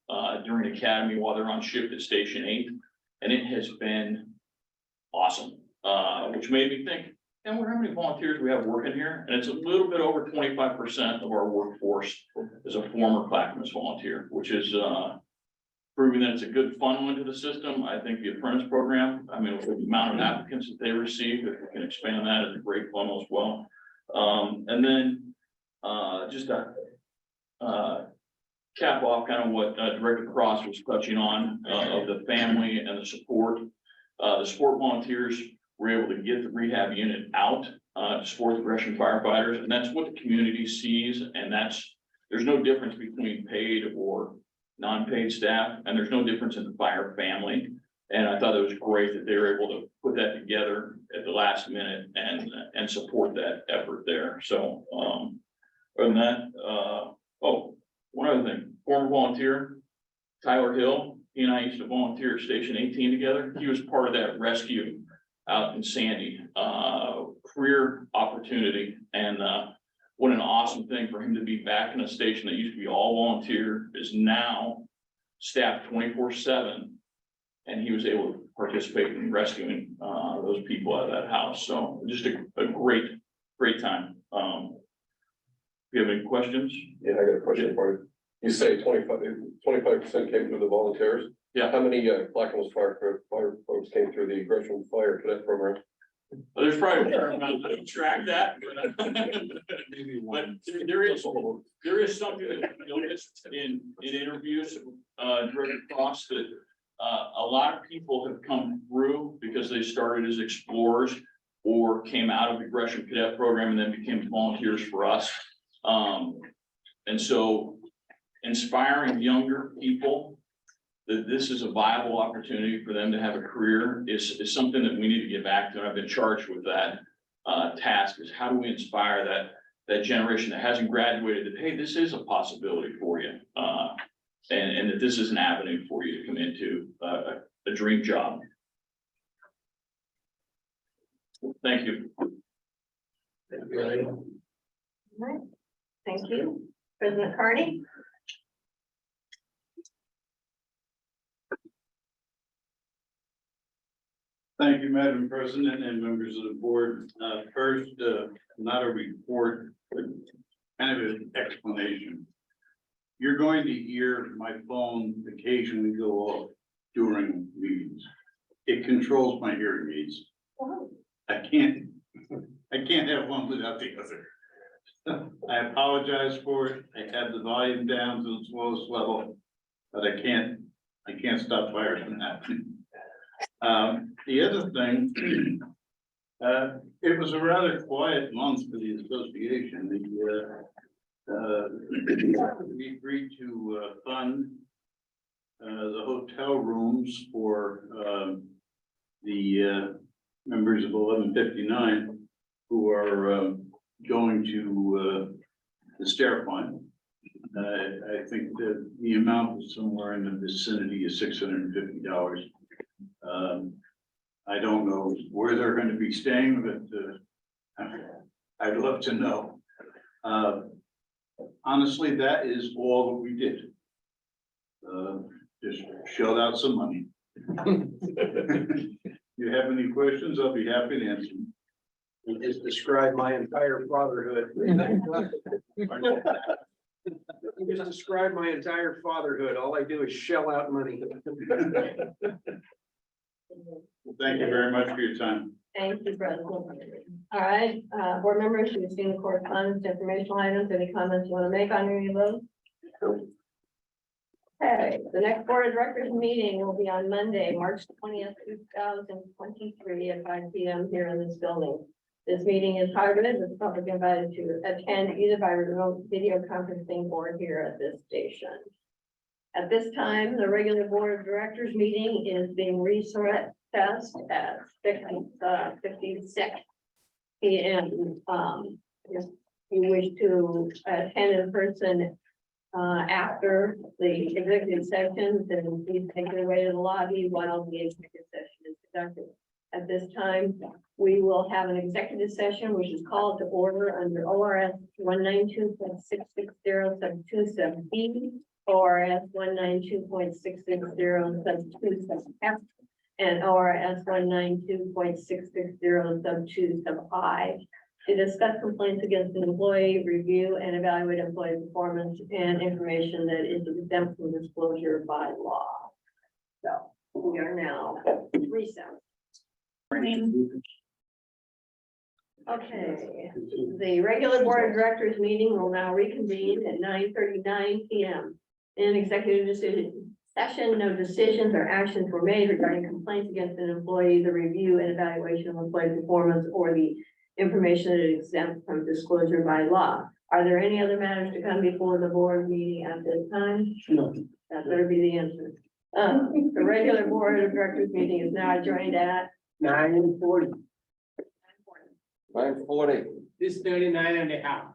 during academy while they're on shift at Station 8. And it has been awesome, which made me think, and how many volunteers we have working here? And it's a little bit over 25% of our workforce is a former Clackamas volunteer, which is proving that it's a good funnel into the system. I think the apprentice program, I mean, with the amount of applicants that they receive, if we can expand that, it's a great funnel as well. And then just to cap off kind of what Director Cross was touching on of the family and the support. The support volunteers were able to get the rehab unit out to support the Russian firefighters, and that's what the community sees. And there's no difference between paid or non-paid staff, and there's no difference in the fire family. And I thought it was great that they were able to put that together at the last minute and support that effort there. So other than that, one other thing, former volunteer, Tyler Hill, he and I used to volunteer at Station 18 together. He was part of that rescue out in Sandy, career opportunity. And what an awesome thing for him to be back in a station that used to be all volunteer, is now staffed 24/7. And he was able to participate in rescuing those people out of that house. So just a great time. you have any questions? Yeah, I got a question for you. You say 25% came through the volunteers? Yeah. How many Clackamas fire folks came through the Gresham Fire Cadet Program? Well, there's probably a fair amount. I don't track that, but there is something that we noticed in interviews, direct across that a lot of people have come through because they started as explorers or came out of the Gresham Cadet Program and then became volunteers for us. And so inspiring younger people that this is a viable opportunity for them to have a career is something that we need to get back to. And I've been charged with that task, is how do we inspire that generation that hasn't graduated that, hey, this is a possibility for you. And that this is an avenue for you to come into a dream job. Thank you. All right. Thank you. President Carney? Thank you, Madam President and members of the board. First, not a report, but kind of an explanation. You're going to hear my phone occasionally go off during meetings. It controls my hearing aids. I can't have one without the other. I apologize for it. I had the volume down to its lowest level, but I can't stop fires from happening. The other thing, it was a rather quiet month for the association. We agreed to fund the hotel rooms for the members of 1159 who are going to the stair fund. I think that the amount was somewhere in the vicinity of $650. I don't know where they're going to be staying, but I'd love to know. Honestly, that is all that we did. Just shelled out some money. You have any questions? I'll be happy to answer them. You just described my entire fatherhood. You just described my entire fatherhood. All I do is shell out money. Well, thank you very much for your time. Thank you, President. All right, board members, you've seen the correspondence, informational items, any comments you want to make on any of those? Okay, the next board of directors meeting will be on Monday, March 20th, 2023 at 5 p.m. here in this building. This meeting is hybrid, with the public invited to attend either by remote video conferencing or here at this station. At this time, the regular board of directors meeting is being recessed at 56 p.m. If you wish to attend in person after the executive session, then please take your way to the lobby while the executive session is conducted. At this time, we will have an executive session, which is called to order under ORS 192.660 sub 27B, ORS 192.660 sub 27F, and ORS 192.660 sub 2 sub I, to discuss complaints against an employee, review and evaluate employee performance and information that is exempt from disclosure by law. So we are now recessed. Okay, the regular board of directors meeting will now reconvene at 9:39 p.m. In executive decision session, no decisions or actions were made regarding complaints against an employee, the review and evaluation of employee performance, or the information that is exempt from disclosure by law. Are there any other matters to come before the board meeting at this time? No. That better be the answer. The regular board of directors meeting is now adjourned at 9:40. 9:40. It's 39 and a half.